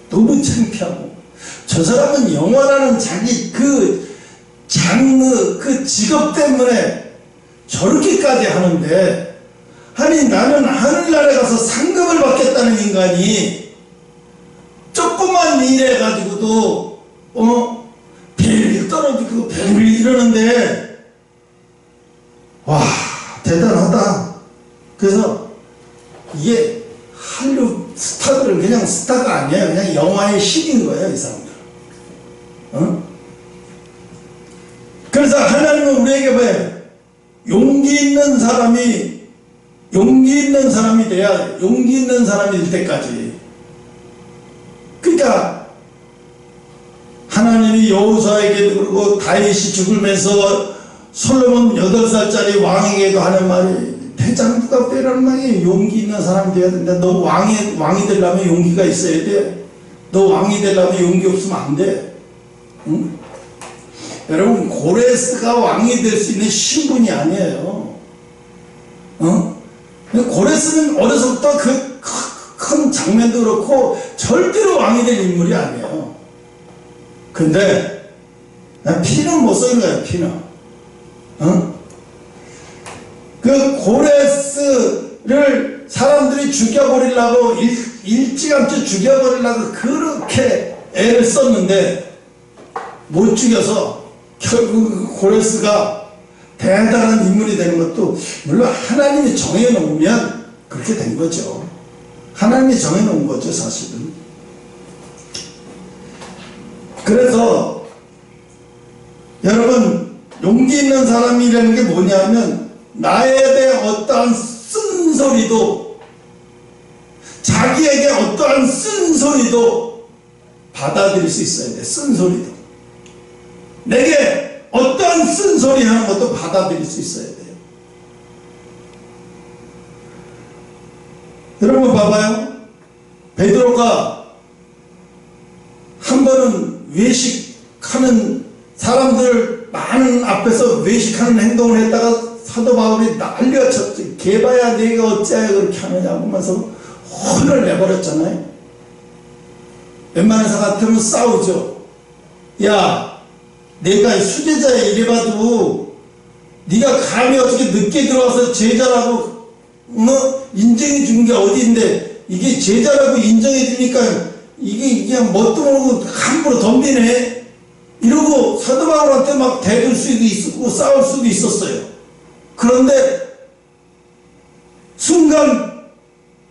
너무 창피하고, 저 사람은 영화라는 자기 그 장르, 그 직업 때문에 저렇게까지 하는데, 아니 나는 하늘나라에 가서 상급을 받겠다는 인간이 조그만 일 해가지고도 벨 떨어지고 벨 이러는데, 와, 대단하다. 그래서 이게 한류 스타들은 그냥 스타가 아니에요. 그냥 영화의 신인 거예요, 이 사람들. 그래서 하나님은 우리에게 뭐예요? 용기 있는 사람이 돼야, 용기 있는 사람이 될 때까지. 그러니까 하나님이 여호수아에게도 그러고 다윗이 죽으면서 솔로몬 8살짜리 왕에게도 하는 말이, 대장 누가 빼라는 말이 용기 있는 사람이 돼야 된다. 너 왕이 되려면 용기가 있어야 돼. 너 왕이 되려면 용기 없으면 안 돼. 응? 여러분, 고레스가 왕이 될 수 있는 신분이 아니에요. 고레스는 어려서부터 그 큰 장면도 그렇고 절대로 왕이 될 인물이 아니에요. 근데 피는 못 쓰는 거예요, 피는. 그 고레스를 사람들이 죽여버리려고, 일찌감치 죽여버리려고 그렇게 애를 썼는데 못 죽여서 결국 고레스가 대단한 인물이 되는 것도, 물론 하나님이 정해놓으면 그렇게 된 거죠. 하나님이 정해놓은 거죠, 사실은. 그래서 여러분, 용기 있는 사람이라는 게 뭐냐면, 나에 대해 어떠한 쓴소리도, 자기에게 어떠한 쓴소리도 받아들일 수 있어야 돼. 쓴소리도. 내게 어떠한 쓴소리 하는 것도 받아들일 수 있어야 돼요. 여러분 봐봐요. 베드로가 한 번은 외식하는, 사람들 많은 앞에서 외식하는 행동을 했다가 사도 바울이 난리쳤지. 개봐야 네가 어찌하여 그렇게 하느냐 하면서 혼을 내버렸잖아요. 웬만한 사람 같으면 싸우죠. 야, 내가 수제자에 이래봐도 네가 감히 어떻게 늦게 들어와서 제자라고 인정해 주는 게 어디인데, 이게 제자라고 인정해 주니까 이게 그냥 뭣도 모르고 함부로 덤비네, 이러고 사도 바울한테 막 대들 수도 있었고 싸울 수도 있었어요. 그런데 순간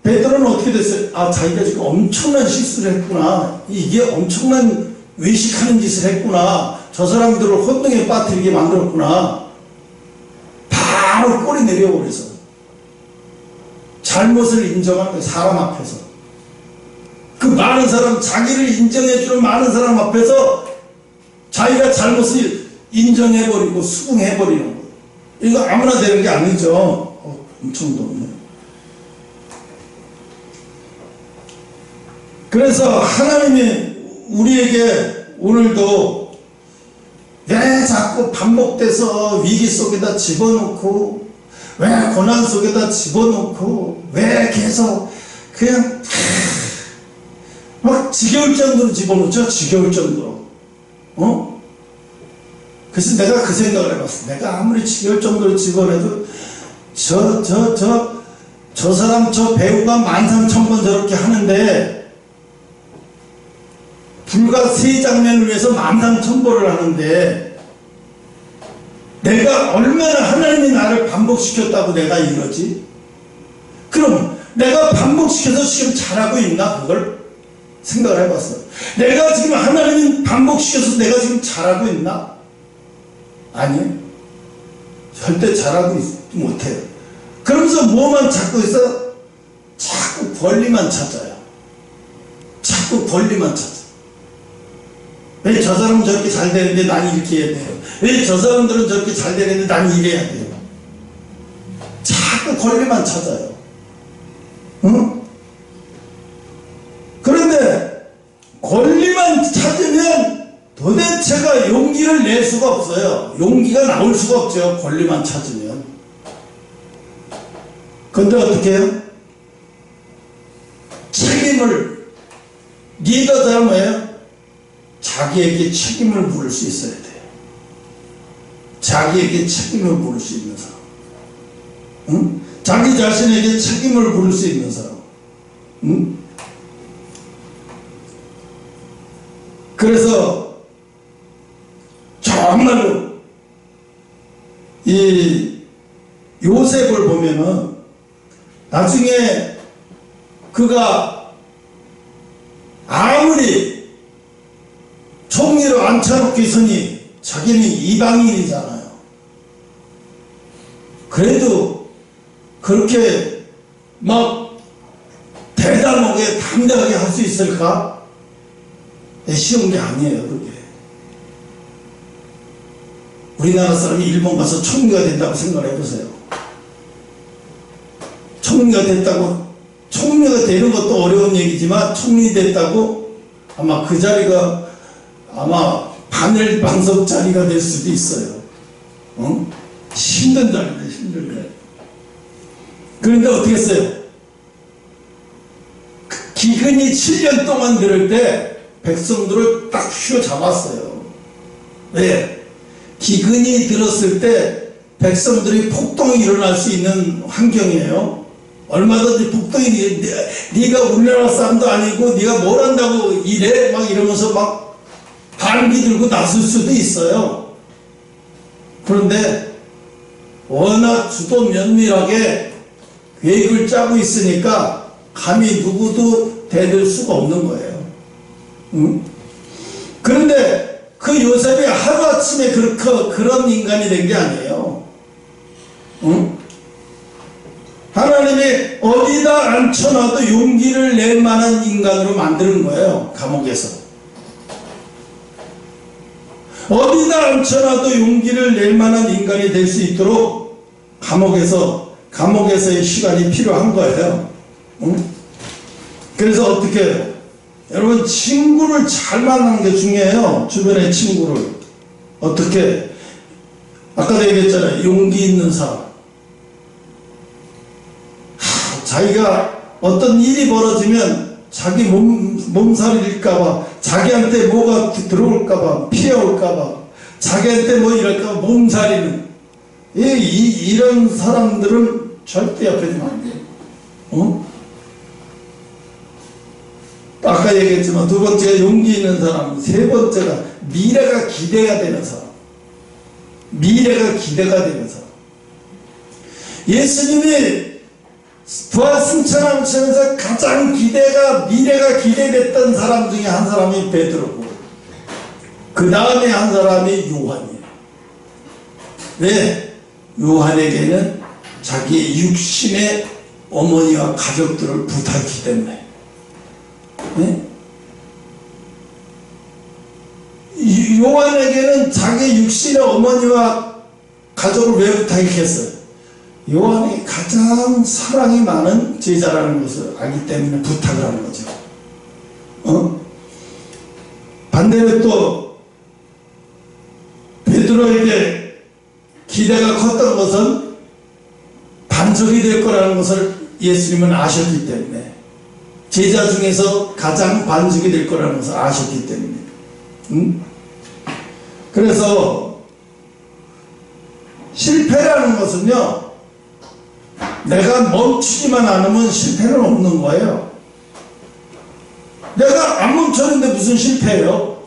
베드로는 어떻게 됐어요? 아, 자기가 지금 엄청난 실수를 했구나, 이게 엄청난 외식하는 짓을 했구나, 저 사람들을 혼동에 빠뜨리게 만들었구나. 바로 꼬리 내려버려서 잘못을 인정하는 거예요. 사람 앞에서. 그 많은 사람, 자기를 인정해주는 많은 사람 앞에서 자기가 잘못을 인정해버리고 수긍해버리는 거예요. 이거 아무나 되는 게 아니죠. 엄청 높네. 그래서 하나님이 우리에게 오늘도 왜 자꾸 반복돼서 위기 속에다 집어넣고, 왜 고난 속에다 집어넣고, 왜 계속 그냥 막 지겨울 정도로 집어넣죠. 지겨울 정도로. 그래서 내가 그 생각을 해봤어. 내가 아무리 지겨울 정도로 집어넣어도 저 사람, 저 배우가 만상천번 저렇게 하는데 불과 3장면을 위해서 만상천벌을 하는데 내가 얼마나 하나님이 나를 반복시켰다고 내가 이러지? 그럼 내가 반복시켜서 지금 잘하고 있나? 그걸 생각을 해봤어. 내가 지금 하나님이 반복시켜서 내가 지금 잘하고 있나? 아니요. 절대 잘하고 있지 못해요. 그러면서 뭐만 찾고 있어? 자꾸 권리만 찾아요. 자꾸 권리만 찾아. 왜 저 사람은 저렇게 잘 되는데 난 이렇게 해야 돼요? 왜 저 사람들은 저렇게 잘 되는데 난 이래야 돼요? 자꾸 권리만 찾아요. 응? 그런데 권리만 찾으면 도대체가 용기를 낼 수가 없어요. 용기가 나올 수가 없죠. 권리만 찾으면. 근데 어떻게 해요? 책임을, 리더가 뭐예요? 자기에게 책임을 물을 수 있어야 돼요. 자기에게 책임을 물을 수 있는 사람. 응? 자기 자신에게 책임을 물을 수 있는 사람. 응? 그래서 정말로 이 요셉을 보면은 나중에 그가 아무리 총리로 앉혀놓고 있으니 자기는 이방인이잖아요. 그래도 그렇게 막 대담하게 담대하게 할 수 있을까? 쉬운 게 아니에요. 그게 우리나라 사람이 일본 가서 총리가 된다고 생각을 해보세요. 총리가 됐다고, 총리가 되는 것도 어려운 얘기지만 총리 됐다고 아마 그 자리가 아마 바늘 방석 자리가 될 수도 있어요. 힘든 자리다, 힘든 자리. 그런데 어떻게 했어요? 기근이 7년 동안 들을 때 백성들을 딱 휘어잡았어요. 왜? 기근이 들었을 때 백성들이 폭동이 일어날 수 있는 환경이에요. 얼마든지 폭동이, 네가 우리나라 사람도 아니고 네가 뭘 한다고 이래? 막 이러면서 막 반기 들고 나설 수도 있어요. 그런데 워낙 주도 면밀하게 계획을 짜고 있으니까 감히 누구도 대들 수가 없는 거예요. 응? 그런데 그 요셉이 하루아침에 그런 인간이 된 게 아니에요. 응? 하나님이 어디다 앉혀놔도 용기를 낼 만한 인간으로 만드는 거예요. 감옥에서. 어디다 앉혀놔도 용기를 낼 만한 인간이 될 수 있도록 감옥에서의 시간이 필요한 거예요. 응? 그래서 어떻게 해요? 여러분, 친구를 잘 만나는 게 중요해요. 주변의 친구를. 어떻게? 아까도 얘기했잖아요. 용기 있는 사람. 자기가 어떤 일이 벌어지면 자기 몸살일까봐, 자기한테 뭐가 들어올까봐, 피해올까봐, 자기한테 뭐 이럴까봐 몸살이는 이런 사람들은 절대 옆에 두면 안 돼요. 아까 얘기했지만 두 번째가 용기 있는 사람, 세 번째가 미래가 기대가 되는 사람. 미래가 기대가 되는 사람. 예수님이 부활 승천하시면서 가장 미래가 기대됐던 사람 중에 한 사람이 베드로고, 그 다음에 한 사람이 요한이에요. 왜? 요한에게는 자기의 육신의 어머니와 가족들을 부탁했기 때문에. 네? 요한에게는 자기 육신의 어머니와 가족을 왜 부탁했겠어요? 요한이 가장 사랑이 많은 제자라는 것을 알기 때문에 부탁을 하는 거죠. 반대로 또 베드로에게 기대가 컸던 것은 반석이 될 거라는 것을 예수님은 아셨기 때문에, 제자 중에서 가장 반석이 될 거라는 것을 아셨기 때문에. 그래서 실패라는 것은요, 내가 멈추지만 않으면 실패는 없는 거예요. 내가 안 멈췄는데 무슨 실패예요?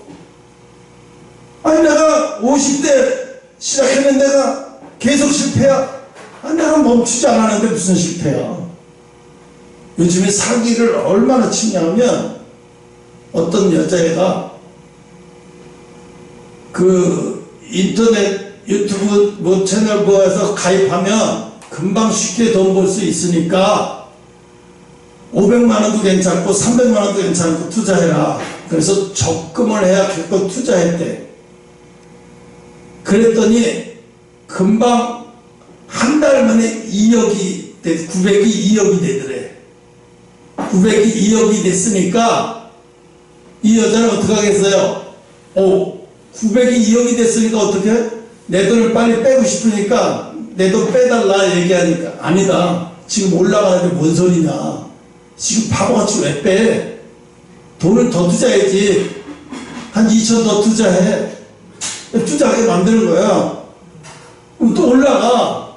아니, 내가 50대 시작했는데 내가 계속 실패야? 아니, 내가 멈추지 않았는데 무슨 실패야? 요즘에 사기를 얼마나 치냐면, 어떤 여자애가 그 인터넷 유튜브 뭐 채널 보아서 가입하면 금방 쉽게 돈 벌 수 있으니까 500만 원도 괜찮고 300만 원도 괜찮고 투자해라. 그래서 적금을 해약했고 투자했대. 그랬더니 금방 한 달 만에 2억이 900이 2억이 되더래. 900이 2억이 됐으니까 이 여자는 어떻게 하겠어요? 900이 2억이 됐으니까 어떻게? 내 돈을 빨리 빼고 싶으니까 내 돈 빼달라 얘기하니까, 아니다, 지금 올라가는데 뭔 소리냐, 지금 바보같이 왜 빼? 돈을 더 투자해야지. 한 2천 더 투자해. 투자하게 만드는 거야. 그럼 또 올라가.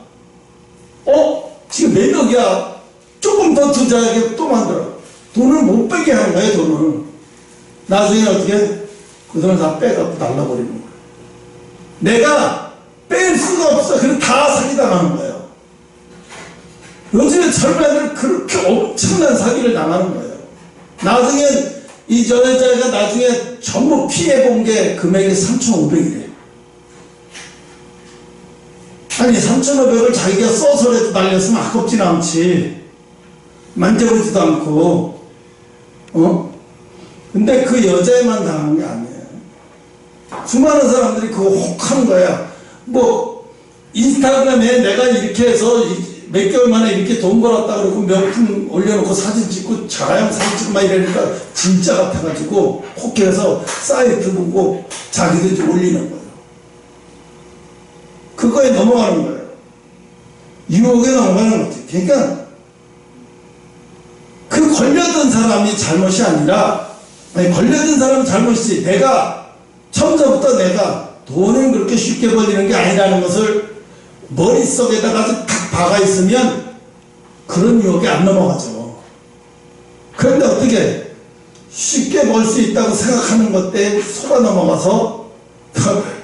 지금 매력이야. 조금 더 투자하게 또 만들어. 돈을 못 빼게 하는 거야, 돈을. 나중에 어떻게? 그 돈을 다 빼갖고 날라버리는 거야. 내가 뺄 수가 없어. 그럼 다 사기당하는 거예요. 요즘에 젊은 애들은 그렇게 엄청난 사기를 당하는 거예요. 나중에 이 여자가 나중에 전부 피해본 게 금액이 3,500이래. 아니, 3,500을 자기가 써서라도 날렸으면 아깝지는 않지. 만져보지도 않고. 근데 그 여자애만 당한 게 아니에요. 수많은 사람들이 그거 혹하는 거야. 뭐 인스타그램에 내가 이렇게 해서 몇 개월 만에 이렇게 돈 벌었다 그러고 명품 올려놓고 사진 찍고 자가용 사진 찍고 막 이러니까 진짜 같아가지고 혹해서 사이트 보고 자기들이 올리는 거예요. 그거에 넘어가는 거예요. 유혹에 넘어가는 거지. 그러니까 그 걸려든 사람이 잘못이 아니라, 걸려든 사람은 잘못이지, 내가 처음부터 내가 돈을 그렇게 쉽게 벌리는 게 아니라는 것을 머릿속에다가 탁 박아 있으면 그런 유혹에 안 넘어가죠. 그런데 어떻게 쉽게 벌 수 있다고 생각하는 것 때문에 속아 넘어가서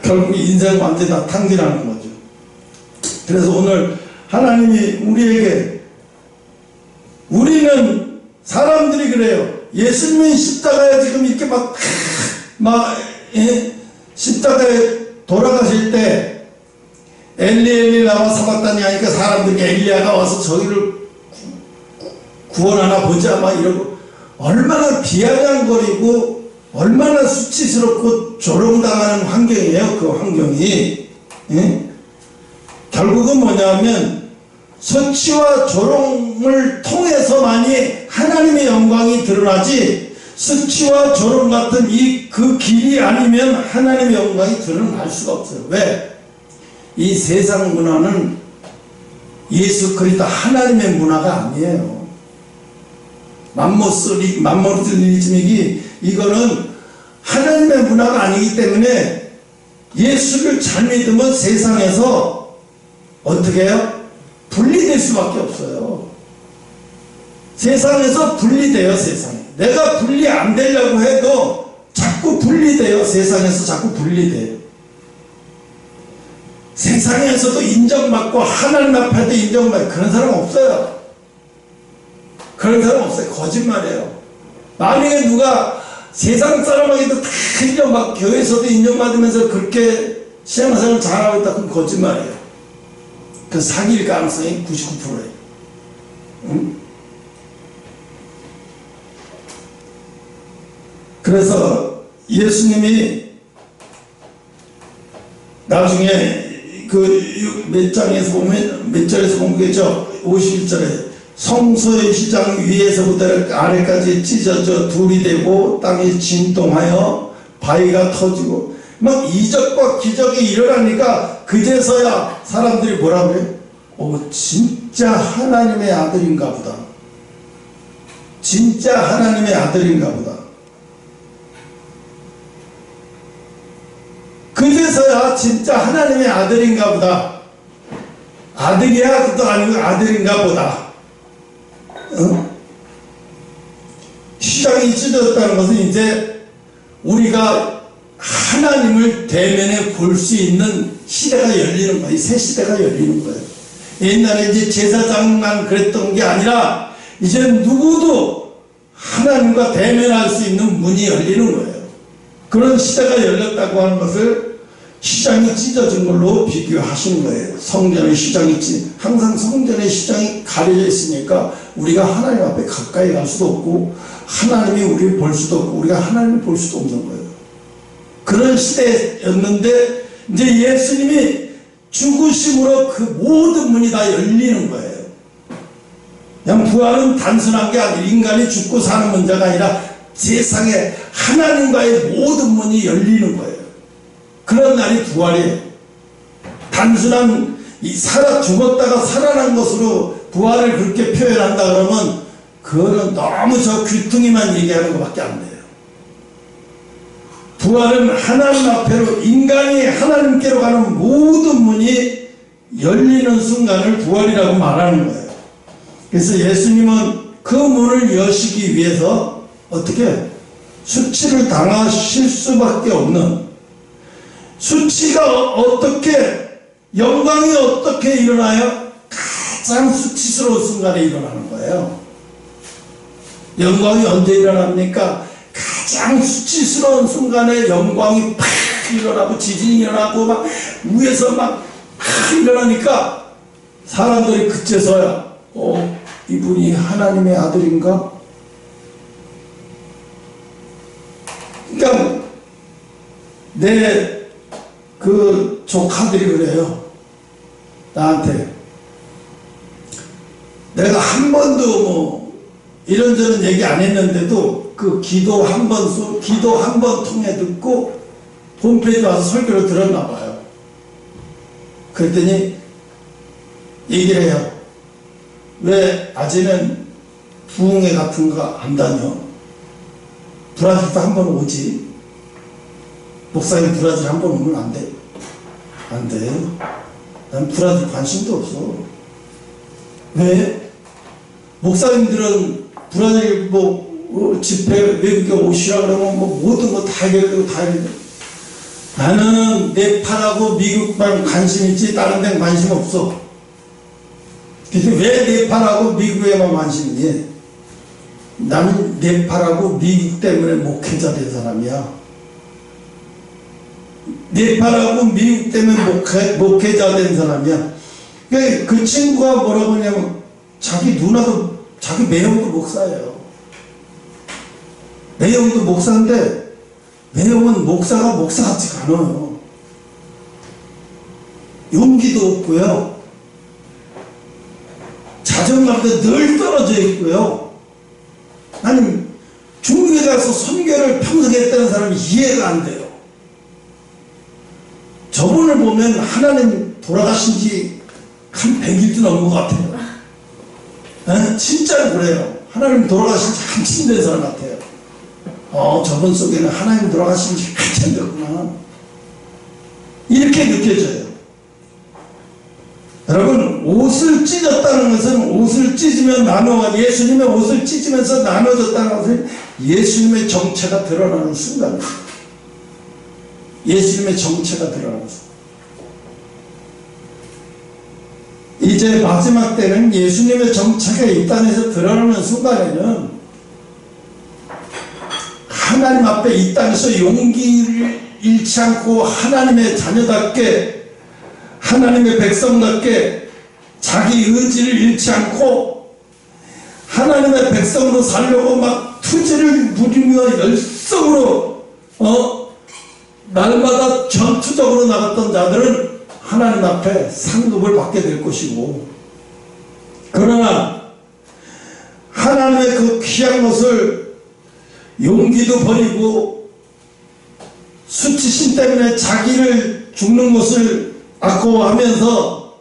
결국 인생 완전히 다 탕진하는 거죠. 그래서 오늘 하나님이 우리에게, 우리는 사람들이 그래요. 예수님이 십자가에 지금 이렇게 십자가에 돌아가실 때 엘리 엘리 라마 사박다니 하니까 사람들이 엘리야가 와서 저기를 구원하나 보자 막 이러고, 얼마나 비아냥거리고 얼마나 수치스럽고 조롱당하는 환경이에요. 그 환경이. 결국은 뭐냐면 수치와 조롱을 통해서만이 하나님의 영광이 드러나지, 수치와 조롱 같은 그 길이 아니면 하나님의 영광이 드러날 수가 없어요. 왜? 이 세상 문화는 예수 그리스도 하나님의 문화가 아니에요. 맘모니즘이 이거는 하나님의 문화가 아니기 때문에 예수를 잘 믿으면 세상에서 어떻게 해요? 분리될 수밖에 없어요. 세상에서 분리돼요. 세상에 내가 분리 안 되려고 해도 자꾸 분리돼요. 세상에서 자꾸 분리돼요. 세상에서도 인정받고 하나님 앞에도 인정받고 그런 사람 없어요. 그런 사람 없어요. 거짓말이에요. 만약에 누가 세상 사람에게도 다 인정받고 교회에서도 인정받으면서 그렇게 신앙생활을 잘하고 있다, 그럼 거짓말이에요. 그 사기일 가능성이 99%예요. 응? 그래서 예수님이 나중에 그 몇 장에서 보면, 몇 절에서 보면 그죠? 51절에 성소의 시장 위에서부터 아래까지 찢어져 둘이 되고 땅이 진동하여 바위가 터지고 막 이적과 기적이 일어나니까 그제서야 사람들이 뭐라 그래? 진짜 하나님의 아들인가 보다. 진짜 하나님의 아들인가 보다. 그제서야 진짜 하나님의 아들인가 보다. 아들이야 그것도 아니고 아들인가 보다. 시장이 찢어졌다는 것은 이제 우리가 하나님을 대면에 볼 수 있는 시대가 열리는 거예요. 새 시대가 열리는 거예요. 옛날에 이제 제사장만 그랬던 게 아니라 이제 누구도 하나님과 대면할 수 있는 문이 열리는 거예요. 그런 시대가 열렸다고 하는 것을 시장이 찢어진 걸로 비교하시는 거예요. 성전의 시장이 항상 성전의 시장이 가려져 있으니까 우리가 하나님 앞에 가까이 갈 수도 없고 하나님이 우리를 볼 수도 없고 우리가 하나님을 볼 수도 없는 거예요. 그런 시대였는데 이제 예수님이 죽으심으로 그 모든 문이 다 열리는 거예요. 그냥 부활은 단순한 게 아니라 인간이 죽고 사는 문제가 아니라 세상에 하나님과의 모든 문이 열리는 거예요. 그런 날이 부활이에요. 단순한 죽었다가 살아난 것으로 부활을 그렇게 표현한다 그러면 그거는 너무 저 귀퉁이만 얘기하는 것밖에 안 돼요. 부활은 하나님 앞에로 인간이 하나님께로 가는 모든 문이 열리는 순간을 부활이라고 말하는 거예요. 그래서 예수님은 그 문을 여시기 위해서 어떻게 수치를 당하실 수밖에 없는, 수치가 어떻게, 영광이 어떻게 일어나요? 가장 수치스러운 순간에 일어나는 거예요. 영광이 언제 일어납니까? 가장 수치스러운 순간에 영광이 팍 일어나고 지진이 일어나고 막 위에서 막 일어나니까 사람들이 그제서야 이분이 하나님의 아들인가? 그러니까 내 그 조카들이 그래요. 나한테 내가 한 번도 뭐 이런저런 얘기 안 했는데도 그 기도 한 번 통해 듣고 홈페이지 와서 설교를 들었나 봐요. 그랬더니 얘기를 해요. 왜 아재는 부흥회 같은 거 안 다녀? 브라질도 한 번 오지. 목사님 브라질 한 번 오면 안 돼? 안 돼. 난 브라질 관심도 없어. 왜? 목사님들은 브라질 집회 외국에 오시라 그러면 모든 거 다 해결되고 다 해결돼. 나는 네팔하고 미국만 관심 있지 다른 데는 관심 없어. 근데 왜 네팔하고 미국에만 관심이니? 나는 네팔하고 미국 때문에 목회자 된 사람이야. 네팔하고 미국 때문에 목회자 된 사람이야. 그 친구가 뭐라고 하냐면 자기 누나도 자기 매형도 목사예요. 매형도 목사인데 매형은 목사가 목사같지가 않아요. 용기도 없고요. 자존감도 늘 떨어져 있고요. 나는 중국에 가서 선교를 평생 했다는 사람이 이해가 안 돼요. 저분을 보면 하나님 돌아가신 지 한 100일도 넘은 것 같아요. 진짜로 그래요. 하나님 돌아가신 지 한참 된 사람 같아요. 저분 속에는 하나님 돌아가신 지 한참 됐구나. 이렇게 느껴져요. 여러분, 옷을 찢었다는 것은 옷을 찢으면 예수님의 옷을 찢으면서 나눠졌다는 것은 예수님의 정체가 드러나는 순간입니다. 예수님의 정체가 드러나는 순간. 이제 마지막 때는 예수님의 정체가 이 땅에서 드러나는 순간에는 하나님 앞에 이 땅에서 용기를 잃지 않고 하나님의 자녀답게 하나님의 백성답게 자기 의지를 잃지 않고 하나님의 백성으로 살려고 막 투지를 부리며 열성으로 날마다 전투적으로 나갔던 자들은 하나님 앞에 상급을 받게 될 것이고, 그러나 하나님의 그 귀한 것을 용기도 버리고 수치심 때문에 자기를 죽는 것을 아까워하면서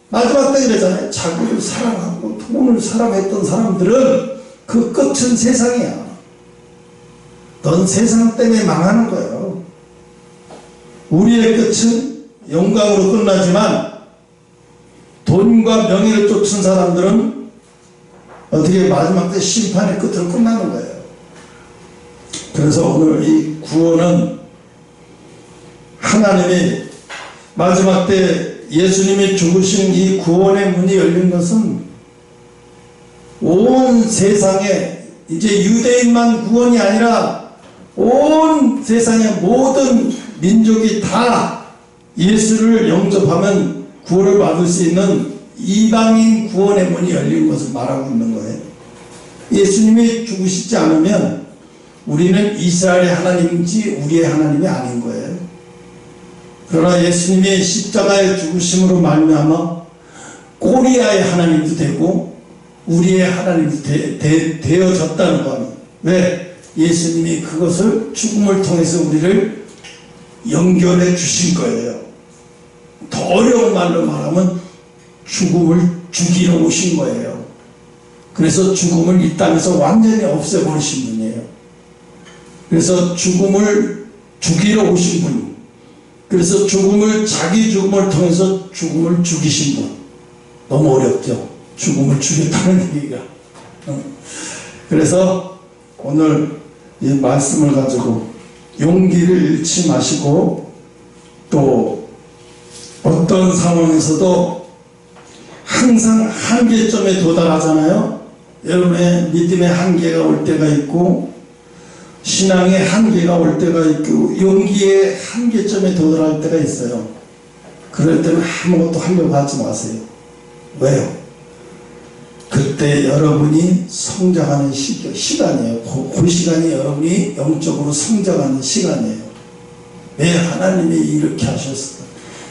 마지막 때 그러잖아요. 자기를 사랑하고 돈을 사랑했던 사람들은 그 끝은 세상이야. 넌 세상 때문에 망하는 거예요. 우리의 끝은 영광으로 끝나지만 돈과 명예를 쫓은 사람들은 어떻게 마지막 때 심판의 끝으로 끝나는 거예요. 그래서 오늘 이 구원은 하나님이 마지막 때 예수님이 죽으신 이 구원의 문이 열린 것은 온 세상에, 이제 유대인만 구원이 아니라 온 세상의 모든 민족이 다 예수를 영접하면 구원을 받을 수 있는 이방인 구원의 문이 열린 것을 말하고 있는 거예요. 예수님이 죽으시지 않으면 우리는 이스라엘의 하나님인지 우리의 하나님이 아닌 거예요. 그러나 예수님의 십자가의 죽으심으로 말미암아 꼬리아의 하나님도 되고 우리의 하나님도 되어졌다는 거예요. 왜? 예수님이 그것을 죽음을 통해서 우리를 연결해 주신 거예요. 더 어려운 말로 말하면 죽음을 죽이러 오신 거예요. 그래서 죽음을 이 땅에서 완전히 없애버리신 분이에요. 그래서 죽음을 죽이러 오신 분, 그래서 자기 죽음을 통해서 죽음을 죽이신 분. 너무 어렵죠? 죽음을 죽였다는 얘기가. 그래서 오늘 이 말씀을 가지고 용기를 잃지 마시고, 또 어떤 상황에서도 항상 한계점에 도달하잖아요. 여러분의 믿음의 한계가 올 때가 있고 신앙의 한계가 올 때가 있고 용기의 한계점에 도달할 때가 있어요. 그럴 때는 아무것도 하려고 하지 마세요. 왜요? 그때 여러분이 성장하는 시간이에요. 그 시간이 여러분이 영적으로 성장하는 시간이에요. 왜 하나님이 이렇게 하셨을까?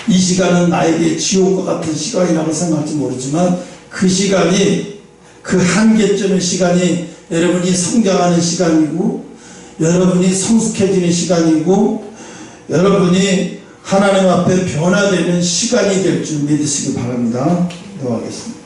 이 시간은 나에게 지옥과 같은 시간이라고 생각할지 모르지만 그 시간이, 그 한계점의 시간이 여러분이 성장하는 시간이고 여러분이 성숙해지는 시간이고 여러분이 하나님 앞에 변화되는 시간이 될 줄 믿으시기 바랍니다. 기도하겠습니다.